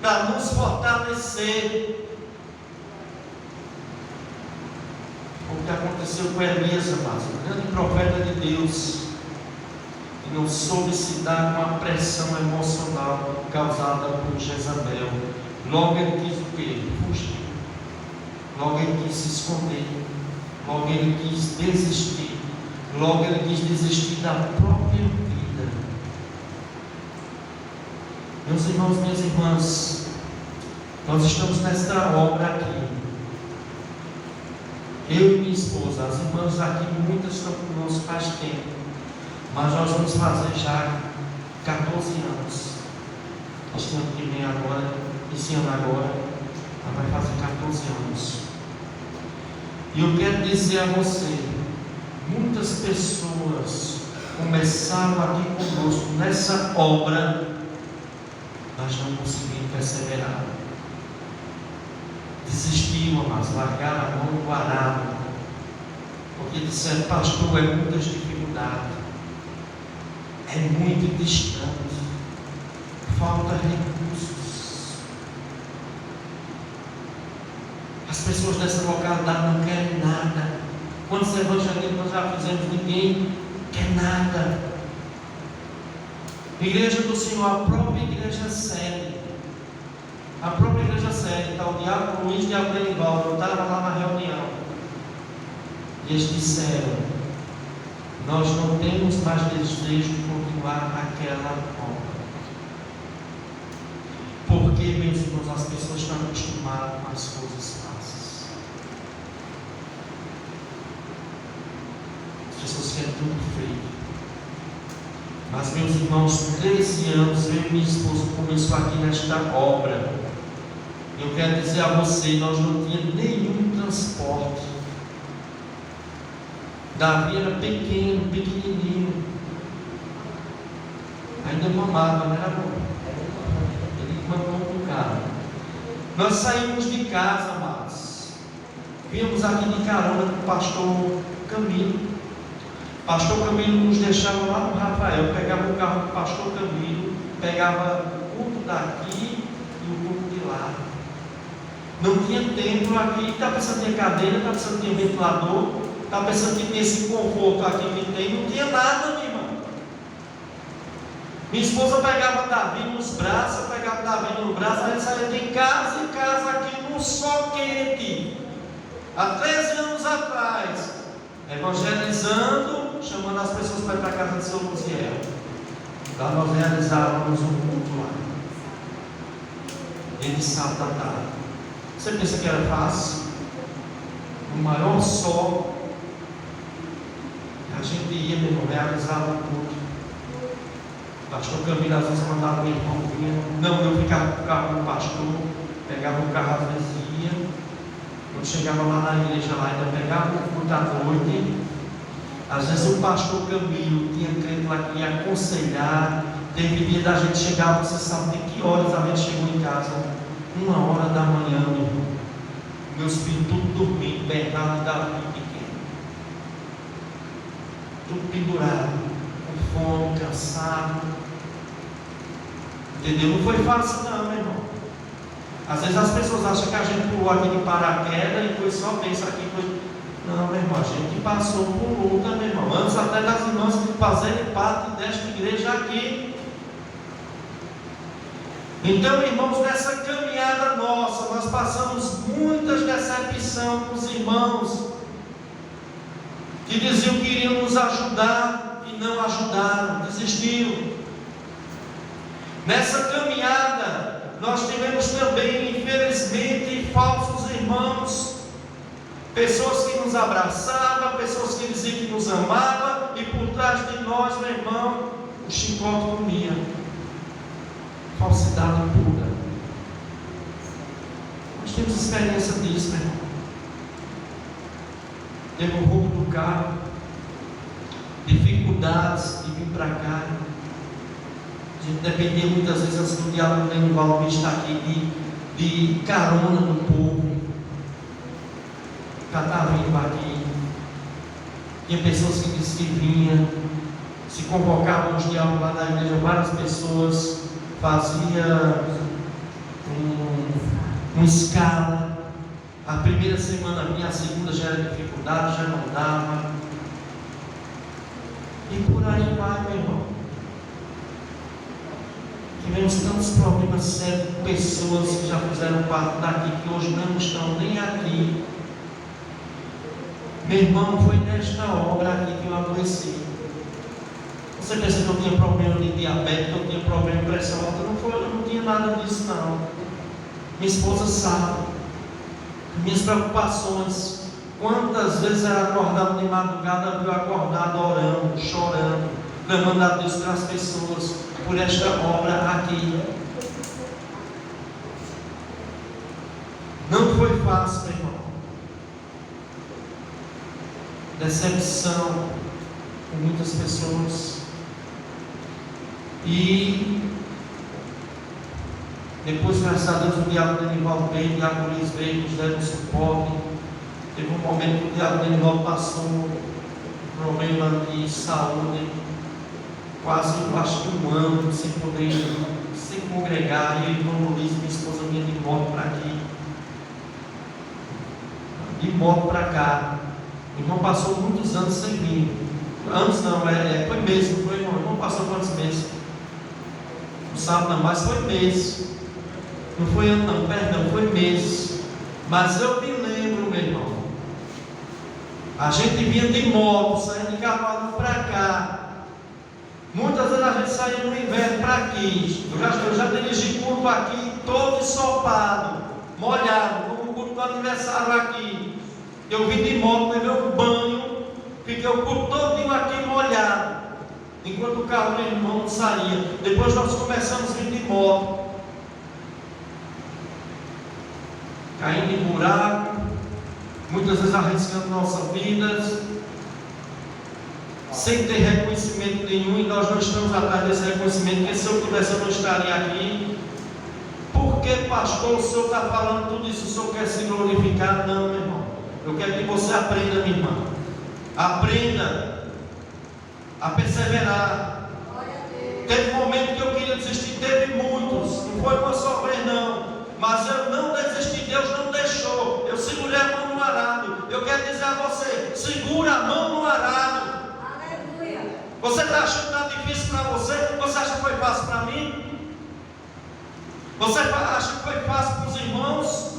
para nos fortalecer. O que aconteceu com Elias, amados, o grande profeta de Deus, que não soube se dar com a pressão emocional causada por Jezabel. Logo ele quis o quê? Fugir. Logo ele quis se esconder. Logo ele quis desistir. Logo ele quis desistir da própria vida. Meus irmãos, minhas irmãs, nós estamos nesta obra aqui. Eu e minha esposa, as irmãs aqui, muitas estão conosco faz tempo, mas nós vamos fazer já 14 anos. Este ano que vem agora, esse ano agora, ela vai fazer 14 anos. E eu quero dizer a você, muitas pessoas começaram aqui conosco nessa obra, mas não conseguiram perseverar. Desistiram, mas largaram a mão do arado, porque disseram: pastor, é muitas dificuldades, é muito distante, falta recursos. As pessoas dessa localidade não querem nada. Quantos evangelismos nós já fizemos? Ninguém quer nada. Igreja do Senhor, a própria igreja sede. A própria igreja sede, está o diácono Luiz e o diácono Benivaldo, eu estava lá na reunião. E eles disseram: nós não temos mais desejo de continuar aquela obra. Porque, meus irmãos, as pessoas estão acostumadas com as coisas fáceis. As pessoas querem tudo feito. Mas, meus irmãos, com 13 anos, eu e minha esposa começou aqui nesta obra. Eu quero dizer a você, nós não tínhamos nenhum transporte. Davi era pequeno, pequenininho. Ainda mamava, não era bom? Ele mamou com o carro. Nós saímos de casa, amados. Vimos aqui de carona com o pastor Camilo. O pastor Camilo nos deixava lá no Rafael. Pegava o carro do pastor Camilo, pegava o culto daqui e o culto de lá. Não tinha templo aqui. Está pensando que tinha cadeira, está pensando que tinha ventilador, está pensando que tinha esse conforto aqui que tem. Não tinha nada, minha irmã. Minha esposa pegava Davi nos braços, eu pegava Davi no braço, a gente saía de casa em casa aqui num sol quente. Há 13 anos atrás, evangelizando, chamando as pessoas para ir para a casa de São Luziel. Então nós realizávamos um culto lá. Ele sábado da tarde. Você pensa que era fácil? O maior sol. A gente ia, meu irmão, realizava o culto. O pastor Camilo às vezes mandava o irmão vinha. Não, eu ficava com o carro do pastor, pegava o carro às vezes ia. Quando chegava lá na igreja, lá ainda pegava o culto à noite. Às vezes o pastor Camilo tinha crente lá que ia aconselhar. Teve dia da gente chegar, você sabe de que horas a gente chegou em casa? 1 hora da manhã, meu irmão. Meus filhos tudo dormindo, Bernardo e Davi pequeno. Tudo pendurado, com fome, cansado. Entendeu? Não foi fácil não, meu irmão. Às vezes as pessoas acham que a gente pulou aqui de paraquedas e foi só pensa aqui. Não, meu irmão, a gente passou por luta, meu irmão. Antes até das irmãs fazerem parte desta igreja aqui. Então, irmãos, nessa caminhada nossa, nós passamos muitas decepções com os irmãos que diziam que iriam nos ajudar e não ajudaram, desistiram. Nessa caminhada, nós tivemos também, infelizmente, falsos irmãos, pessoas que nos abraçavam, pessoas que diziam que nos amavam, e por trás de nós, meu irmão, o chicote comia. Falsidade pura. Nós temos experiência disso, meu irmão. Teve o roubo do carro, dificuldades de vir para cá. A gente dependia muitas vezes, assim, do diálogo do Benivaldo está aqui, de carona do povo, para estar vindo aqui. Tinha pessoas que diziam que vinha, se convocavam os diabos lá na igreja, várias pessoas, fazia uma escala. A primeira semana vinha, a segunda já era dificuldade, já não dava. E por aí vai, meu irmão. Tivemos tantos problemas sérios, pessoas que já fizeram parte daqui, que hoje não estão nem aqui. Meu irmão, foi nesta obra aqui que eu adoeci. Você pensa que eu tinha problema de diabetes, que eu tinha problema de pressão alta? Não foi, eu não tinha nada disso não. Minha esposa sabe. Minhas preocupações. Quantas vezes era acordado de madrugada, viu acordado orando, chorando, clamando a Deus pelas pessoas, por esta obra aqui. Não foi fácil, meu irmão. Decepção com muitas pessoas. E depois, graças a Deus, o diabo Denivaldo veio, o diabo Luiz veio, nos deram suporte. Teve um momento que o diabo Denivaldo passou um problema de saúde, quase, eu acho que um ano, sem poder se congregar. E o irmão Luiz, minha esposa, vinha de moto para aqui, de moto para cá. O irmão passou muitos anos sem vir. Anos não, foi mês, não foi, irmão? O irmão passou quantos meses? Não sabe não, mas foi mês. Não foi ano não, perdão, foi mês. Mas eu me lembro, meu irmão, a gente vinha de moto, saindo de cavalo para cá. Muitas vezes a gente saía no inverno para aqui. Eu já dirigi culto aqui, todo ensopado, molhado, como o culto do aniversário aqui. Eu vim de moto, levei um banho, fiquei o culto todinho aqui molhado, enquanto o carro do meu irmão não saía. Depois nós começamos a vir de moto, caindo em buraco, muitas vezes arriscando nossa vida, sem ter reconhecimento nenhum. E nós não estamos atrás desse reconhecimento, porque se eu tivesse, eu não estaria aqui. Por que, pastor, o senhor está falando tudo isso? O senhor quer se glorificar? Não, meu irmão. Eu quero que você aprenda, minha irmã. Aprenda a perseverar. Teve um momento que eu queria desistir, teve muitos. Não foi uma só vez, não. Mas eu não desisti, Deus não deixou. Eu segurei a mão no arado. Eu quero dizer a você: segura a mão no arado. Aleluia. Você está achando que está difícil para você? Você acha que foi fácil para mim? Você acha que foi fácil para os irmãos?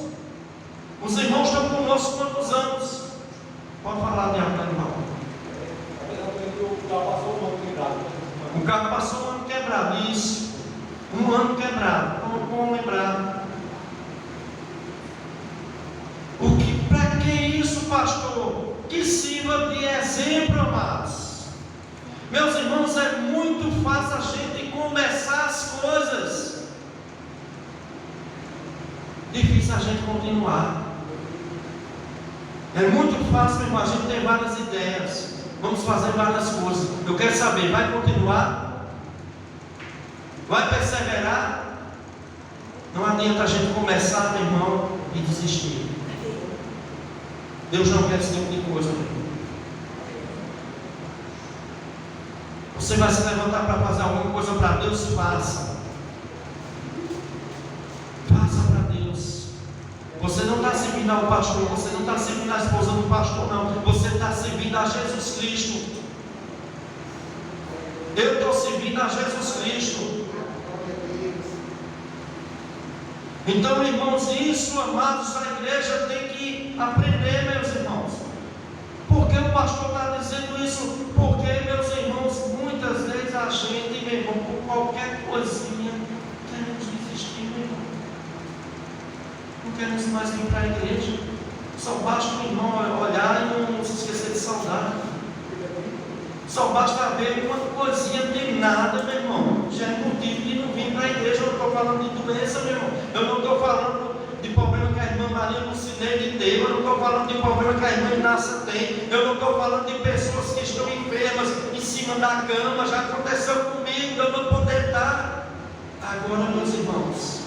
Os irmãos estão conosco quantos anos? Pode falar, irmão. O carro passou um ano quebrado. Isso. Um ano quebrado. Vamos lembrar. Para que isso, pastor? Que sirva de exemplo, amados. Meus irmãos, é muito fácil a gente começar as coisas. Difícil a gente continuar. É muito fácil, meu irmão, a gente ter várias ideias. Vamos fazer várias coisas. Eu quero saber, vai continuar? Vai perseverar? Não adianta a gente começar, meu irmão, e desistir. Deus não quer esse tipo de coisa, meu irmão. Você vai se levantar para fazer alguma coisa para Deus? Faça. Faça para Deus. Você não está servindo ao pastor, você não está servindo a esposa do pastor, não. Você está servindo a Jesus Cristo. Eu estou servindo a Jesus Cristo. Então, irmãos, isso, amados, a igreja tem que aprender, meus irmãos. Por que o pastor está dizendo isso? Porque, meus irmãos, muitas vezes a gente, meu irmão, por qualquer coisinha, queremos desistir, meu irmão. Não queremos mais vir para a igreja. Só basta o irmão olhar e não se esquecer de saudar. Só basta ver uma coisinha de nada, meu irmão. Já é motivo de não vir para a igreja. Eu não estou falando de doença, meu irmão. Eu não estou falando de problema que a irmã Maria Lucidene teve. Eu não estou falando de problema que a irmã Inácia tem. Eu não estou falando de pessoas que estão enfermas em cima da cama. Já aconteceu comigo, eu não poder estar. Agora, meus irmãos,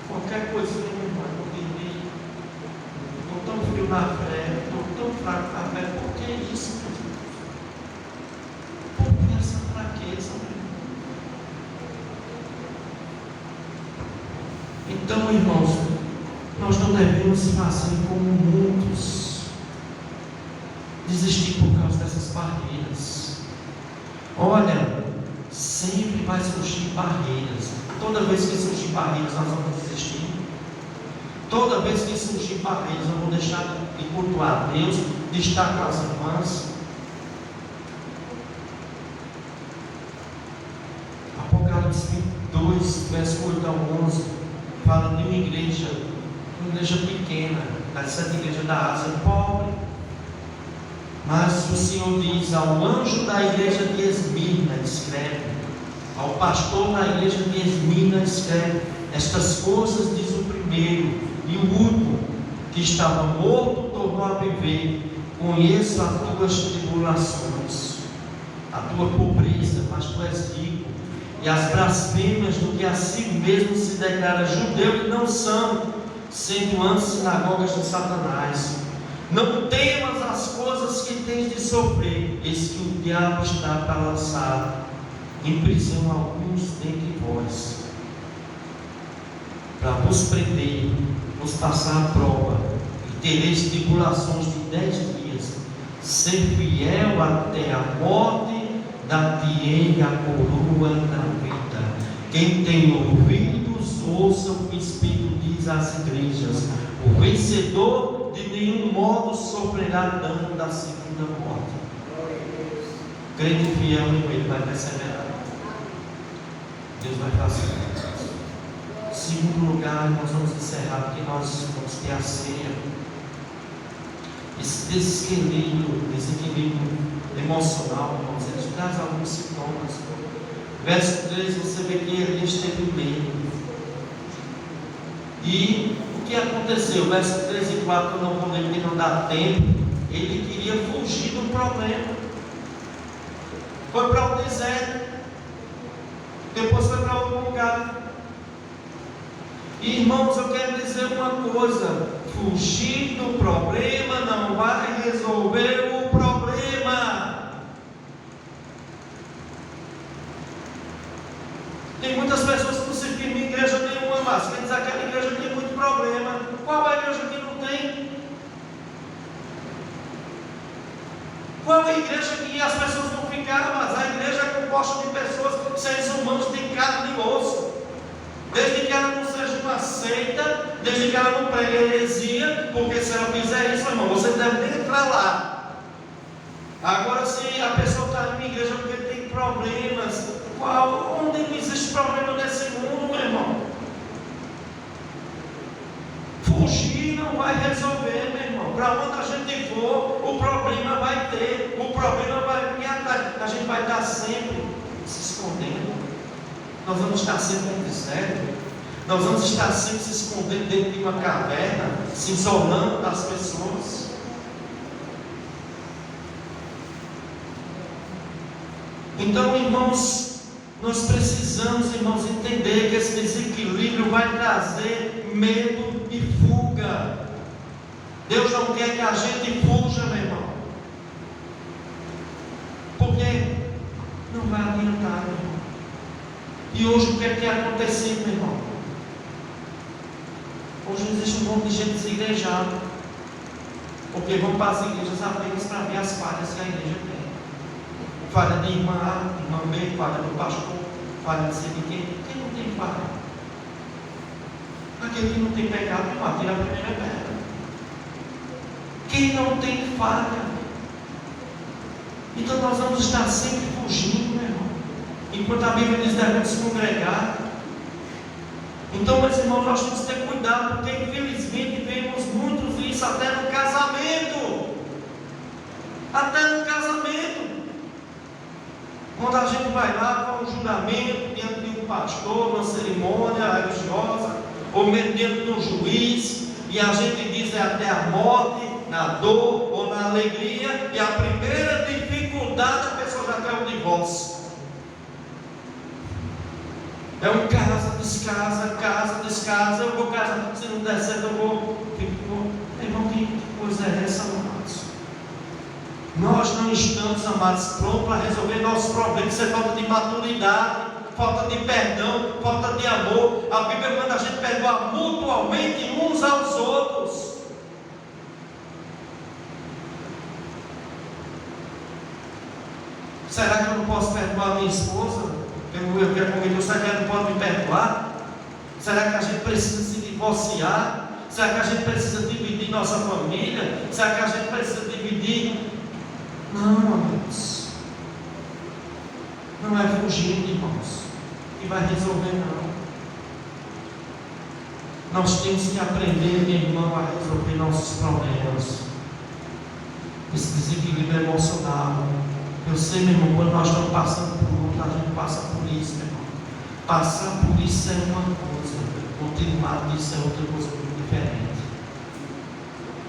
qualquer coisinha, meu irmão, eu dormi. Estou tão frio na fé, estou tão fraco na fé. Por que isso, meu irmão? Então, irmãos, nós não devemos fazer como muitos, desistir por causa dessas barreiras. Olha, sempre vai surgir barreiras. Toda vez que surgir barreiras, nós vamos desistir. Toda vez que surgir barreiras, eu vou deixar de cultuar a Deus, de estar com as irmãs. Apocalipse 2, verso 8 a 11, fala de uma igreja pequena, das 7 igrejas da Ásia, pobre. Mas o Senhor diz ao anjo da igreja de Esmirna, escreve, ao pastor da igreja de Esmirna, escreve: estas coisas diz o primeiro e o último, que estava morto, tornou a viver. Conheço as tuas tribulações, a tua pobreza, mas tu és rico, e as blasfêmias do que a si mesmo se declara judeu e não são, sendo antes sinagogas de Satanás. Não temas as coisas que tens de sofrer, eis que o diabo está para lançar em prisão alguns dentre vós, para vos prender, vos passar a prova, e tereis tribulações de 10 dias. Ser fiel até a morte, dar-te-ei a coroa da vida. Quem tem ouvidos, ouça o que o Espírito diz às igrejas. O vencedor de nenhum modo sofrerá dano da segunda morte. Crente fiel em ele vai perseverar. Deus vai fazer. Segundo lugar, nós vamos encerrar, porque nós vamos ter a ceia. Esse desequilíbrio emocional, vamos dizer, ele traz alguns sintomas. Verso 3, você vê que ele esteve medo. E o que aconteceu? Verso 3 e 4, eu não vou ler porque não dá tempo. Ele queria fugir do problema. Foi para o deserto. Depois foi para outro lugar. Irmãos, eu quero dizer uma coisa: fugir do problema não vai resolver o problema. Tem muitas pessoas que não se firmam em igreja nenhuma, mas quer dizer que aquela igreja tem muito problema. Qual é a igreja que não tem? Qual é a igreja que as pessoas não ficaram? Mas a igreja é composta de pessoas, seres humanos de carne e osso. Desde que ela não seja uma seita, desde que ela não pregue heresia, porque se ela fizer isso, irmão, você deve nem entrar lá. Agora, se a pessoa está em uma igreja porque tem problemas, onde não existe problema nesse mundo, meu irmão? Fugir não vai resolver, meu irmão. Para onde a gente for, o problema vai ter, o problema vai vir atrás. A gente vai estar sempre se escondendo. Nós vamos estar sempre no deserto. Nós vamos estar sempre se escondendo dentro de uma caverna, se isolando das pessoas. Então, irmãos, nós precisamos, irmãos, entender que esse desequilíbrio vai trazer medo e fuga. Deus não quer que a gente fuja, meu irmão, porque não vai adiantar, meu irmão. E hoje o que é que tem acontecido, meu irmão? Hoje existe um monte de gente desigrejada, porque vão para as igrejas apenas para ver as falhas que a igreja tem. Falha de irmã A, irmã B, falha do pastor, falha de ser de quem? Quem não tem falha? Aquele que não tem pecado, não atira a primeira pedra. Quem não tem falha? Então nós vamos estar sempre fugindo, meu irmão. Enquanto a Bíblia diz devemos congregar. Então, meus irmãos, nós temos que ter cuidado, porque infelizmente vemos muitos isso até no casamento. Até no casamento. Quando a gente vai lá para um juramento diante de um pastor, uma cerimônia religiosa, ou mesmo diante de um juiz, e a gente diz é até a morte, na dor ou na alegria, e a primeira dificuldade a pessoa já quer o divórcio. É um casa, descasa, eu vou casar, se não der certo eu vou. Irmão, que coisa é essa, amados? Nós não estamos, amados, prontos para resolver nossos problemas. Isso é falta de maturidade. falta de perdão, falta de amor. A Bíblia manda a gente perdoar mutuamente uns aos outros. Será que eu não posso perdoar minha esposa? Eu quero comer, será que ela não pode me perdoar? Será que a gente precisa se divorciar? Será que a gente precisa dividir nossa família? Será que a gente precisa dividir? Não, amados. Não é fugindo, irmãos, que vai resolver, não. Nós temos que aprender, meu irmão, a resolver nossos problemas. Esse desequilíbrio emocional. Eu sei, meu irmão, quando nós estamos passando por luta, a gente passa por isso, meu irmão. Passar por isso é uma coisa, continuar disso é outra coisa muito diferente.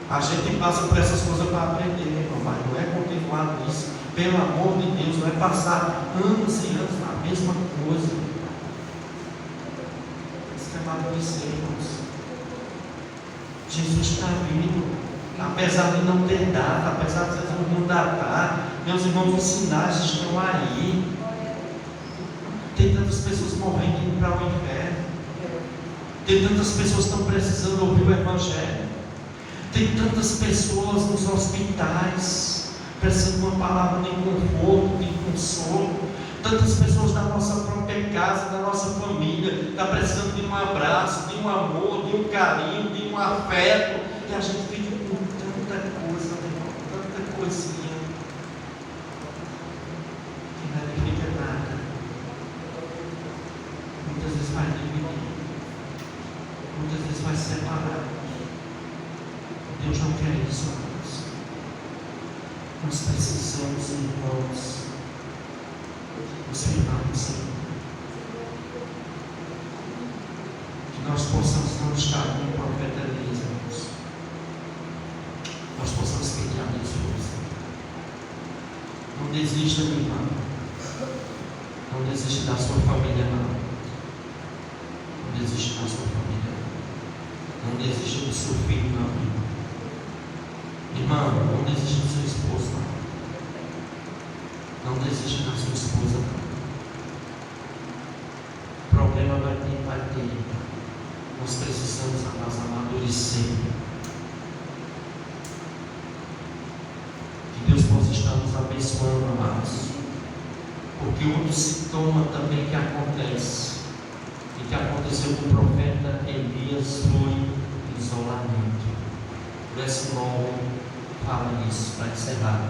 A gente passa por essas coisas para aprender, meu irmão, mas não é continuar nisso. Pelo amor de Deus, não é passar anos e anos na mesma coisa. Isso é amadurecer, irmãos. Jesus está vindo. Apesar de não ter data, apesar de não datar, meus irmãos, os sinais estão aí. Tem tantas pessoas morrendo indo para o inferno. Tem tantas pessoas que estão precisando ouvir o Evangelho. Tem tantas pessoas nos hospitais precisando de uma palavra de conforto, de consolo. Tantas pessoas da nossa própria casa, da nossa família, estão precisando de um abraço, de um amor, de um carinho, de um afeto. E a gente fica com tanta coisa, meu irmão, tanta coisinha, que não edifica nada. Muitas vezes vai dividir, muitas vezes vai separar. Deus não quer isso, amados. Nós precisamos, irmãos, nos firmar no Senhor. Que nós possamos não estar como o profeta Elias, irmãos. Nós possamos pedir a Deus força. Não desista, meu irmão. Não desista da sua família, não. Não desista da sua família. Não desista do seu filho, não, irmão. Irmão, não desista do seu esposo, não. Não desista da sua esposa, não. O problema vai ter. Nós precisamos amadurecer. Que Deus possa estar nos abençoando, amados. Porque outro sintoma também que acontece, e que aconteceu com o profeta Elias, foi isolamento. Verso 9 fala isso, para encerrar.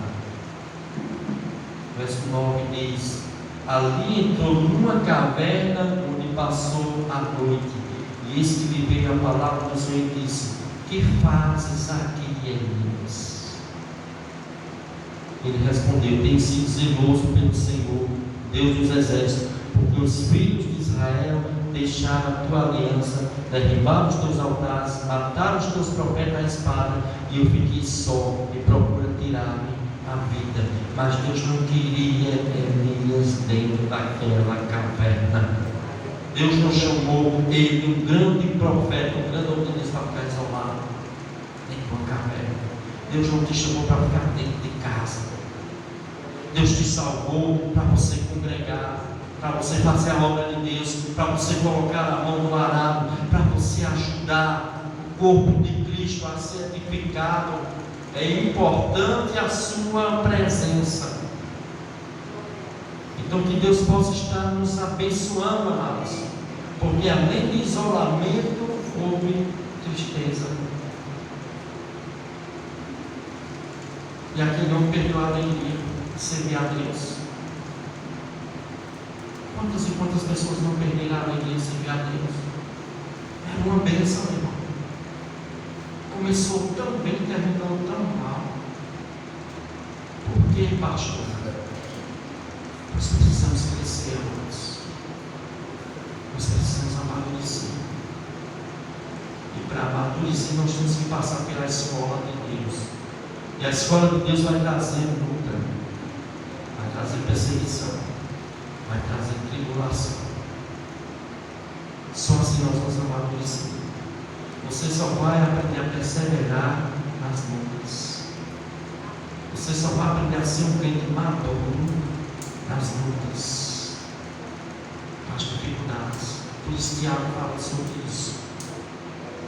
Verso 9 diz: ali entrou numa caverna onde passou a noite, e eis que lhe veio a palavra do Senhor e disse: que fazes aqui, Elias? Ele respondeu: tenho sido zeloso pelo Senhor, Deus dos exércitos, porque os filhos de Israel deixaram a tua aliança, derribaram os teus altares, mataram os teus profetas à espada, e eu fiquei só e procura tirar-me a vida. Mas Deus não queria Elias dentro daquela caverna. Deus não chamou ele, um grande profeta, um grande organista, para ficar isolado dentro de uma caverna. Deus não te chamou para ficar dentro de casa. Deus te salvou para você congregar, para você fazer a obra de Deus, para você colocar a mão no arado, para você ajudar o corpo de Cristo a ser edificado. É importante a sua presença. Então que Deus possa estar nos abençoando, amados, porque além de isolamento houve tristeza. E aqui não perdeu a alegria de servir a Deus. Quantas e quantas pessoas não perderam a alegria de servir a Deus? Era uma bênção, irmão. Começou tão bem, terminou tão mal. Por que, pastor? Nós precisamos crescer, irmãos. Nós precisamos amadurecer. E para amadurecer, nós temos que passar pela escola de Deus. E a escola de Deus vai trazer luta, vai trazer perseguição, vai trazer tribulação. Só assim nós vamos amadurecer. Você só vai aprender a perseverar nas lutas. Você só vai aprender a ser um crente maduro nas lutas. as dificuldades. Por isso Tiago fala sobre isso.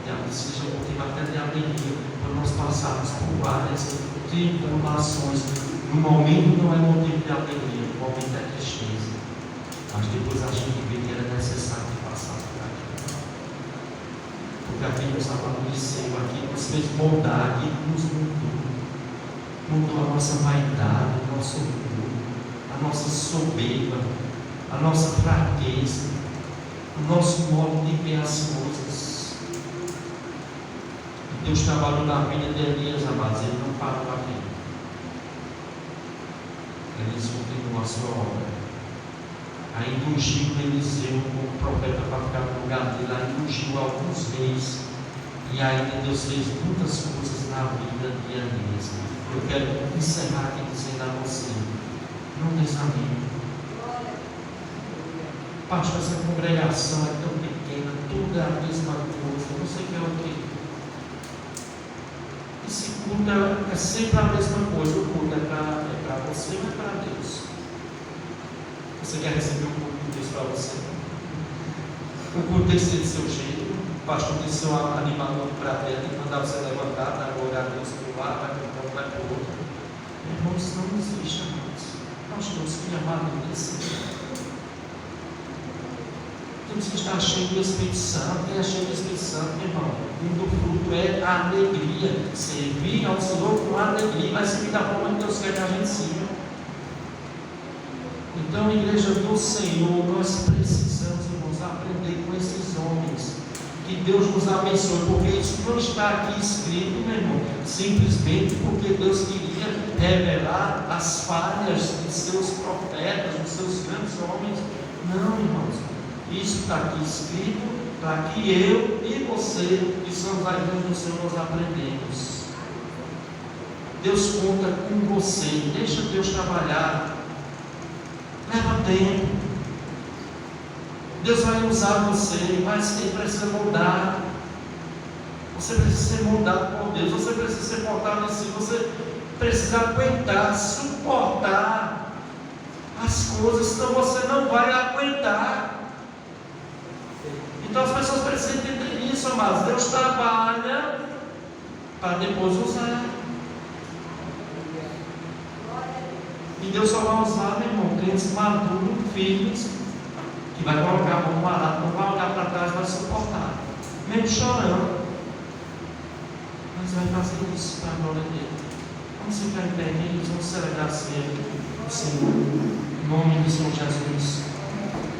Tiago seja um motivo até de alegria, quando nós passarmos por várias tribulações. No momento não é motivo de alegria, no momento é tristeza. Mas depois a gente vê que era necessário passar por aquilo. Porque aqui nos amadureceu, aqui nos fez moldar, aqui nos mudou. Mudou a nossa vaidade, o nosso orgulho, a nossa soberba, a nossa fraqueza, o nosso modo de ver as coisas. E Deus trabalhou na vida de Elias, amados, ele não parou aqui. Elias continuou a sua obra. Ainda ungiu Eliseu como profeta para ficar no lugar dele, ainda ungiu alguns reis, e ainda Deus fez muitas coisas na vida de Elias. Eu quero encerrar aqui dizendo a você: não desanime. Pastor, essa congregação é tão pequena, tudo é a mesma coisa, você quer o quê? Esse culto é sempre a mesma coisa. O culto é para você ou é para Deus? Você quer receber um culto de Deus para você? O culto tem que ser do seu jeito. O pastor tem que ser um animador para ter, tem que mandar você levantar, dar glória a Deus por lá, vai para um ponto, vai para o outro. Irmãos, não existe, amados. Nós temos que amar desse. Temos que estar cheio do Espírito Santo. Quem é cheio do Espírito Santo, meu irmão? Um do fruto é a alegria. Servir ao Senhor com alegria. Vai servir da forma que Deus quer que a gente sirva. Então, igreja do Senhor, nós precisamos, irmãos, aprender com esses homens. Que Deus nos abençoe, porque isso não está aqui escrito, meu irmão, simplesmente porque Deus queria revelar as falhas de seus profetas, dos seus grandes homens. Não, irmãos, isso está aqui escrito para que eu e você, que somos a igreja do Senhor, nós aprendemos. Deus conta com você, deixa Deus trabalhar. Leva tempo. Deus vai usar você, mas quem precisa moldar? Você precisa ser moldado por Deus. Você precisa ser portado assim. Você precisa aguentar, suportar as coisas, senão você não vai aguentar. Então as pessoas precisam entender isso, amados. Deus trabalha para depois usar. E Deus só vai usar, meu irmão, crentes maduros, firmes, que vai colocar a mão no arado, não vai olhar para trás, vai suportar, mesmo chorando, mas vai fazer isso para a glória dele. Vamos ficar em pé, queridos, vamos celebrar a ceia do Senhor, em nome do Senhor Jesus.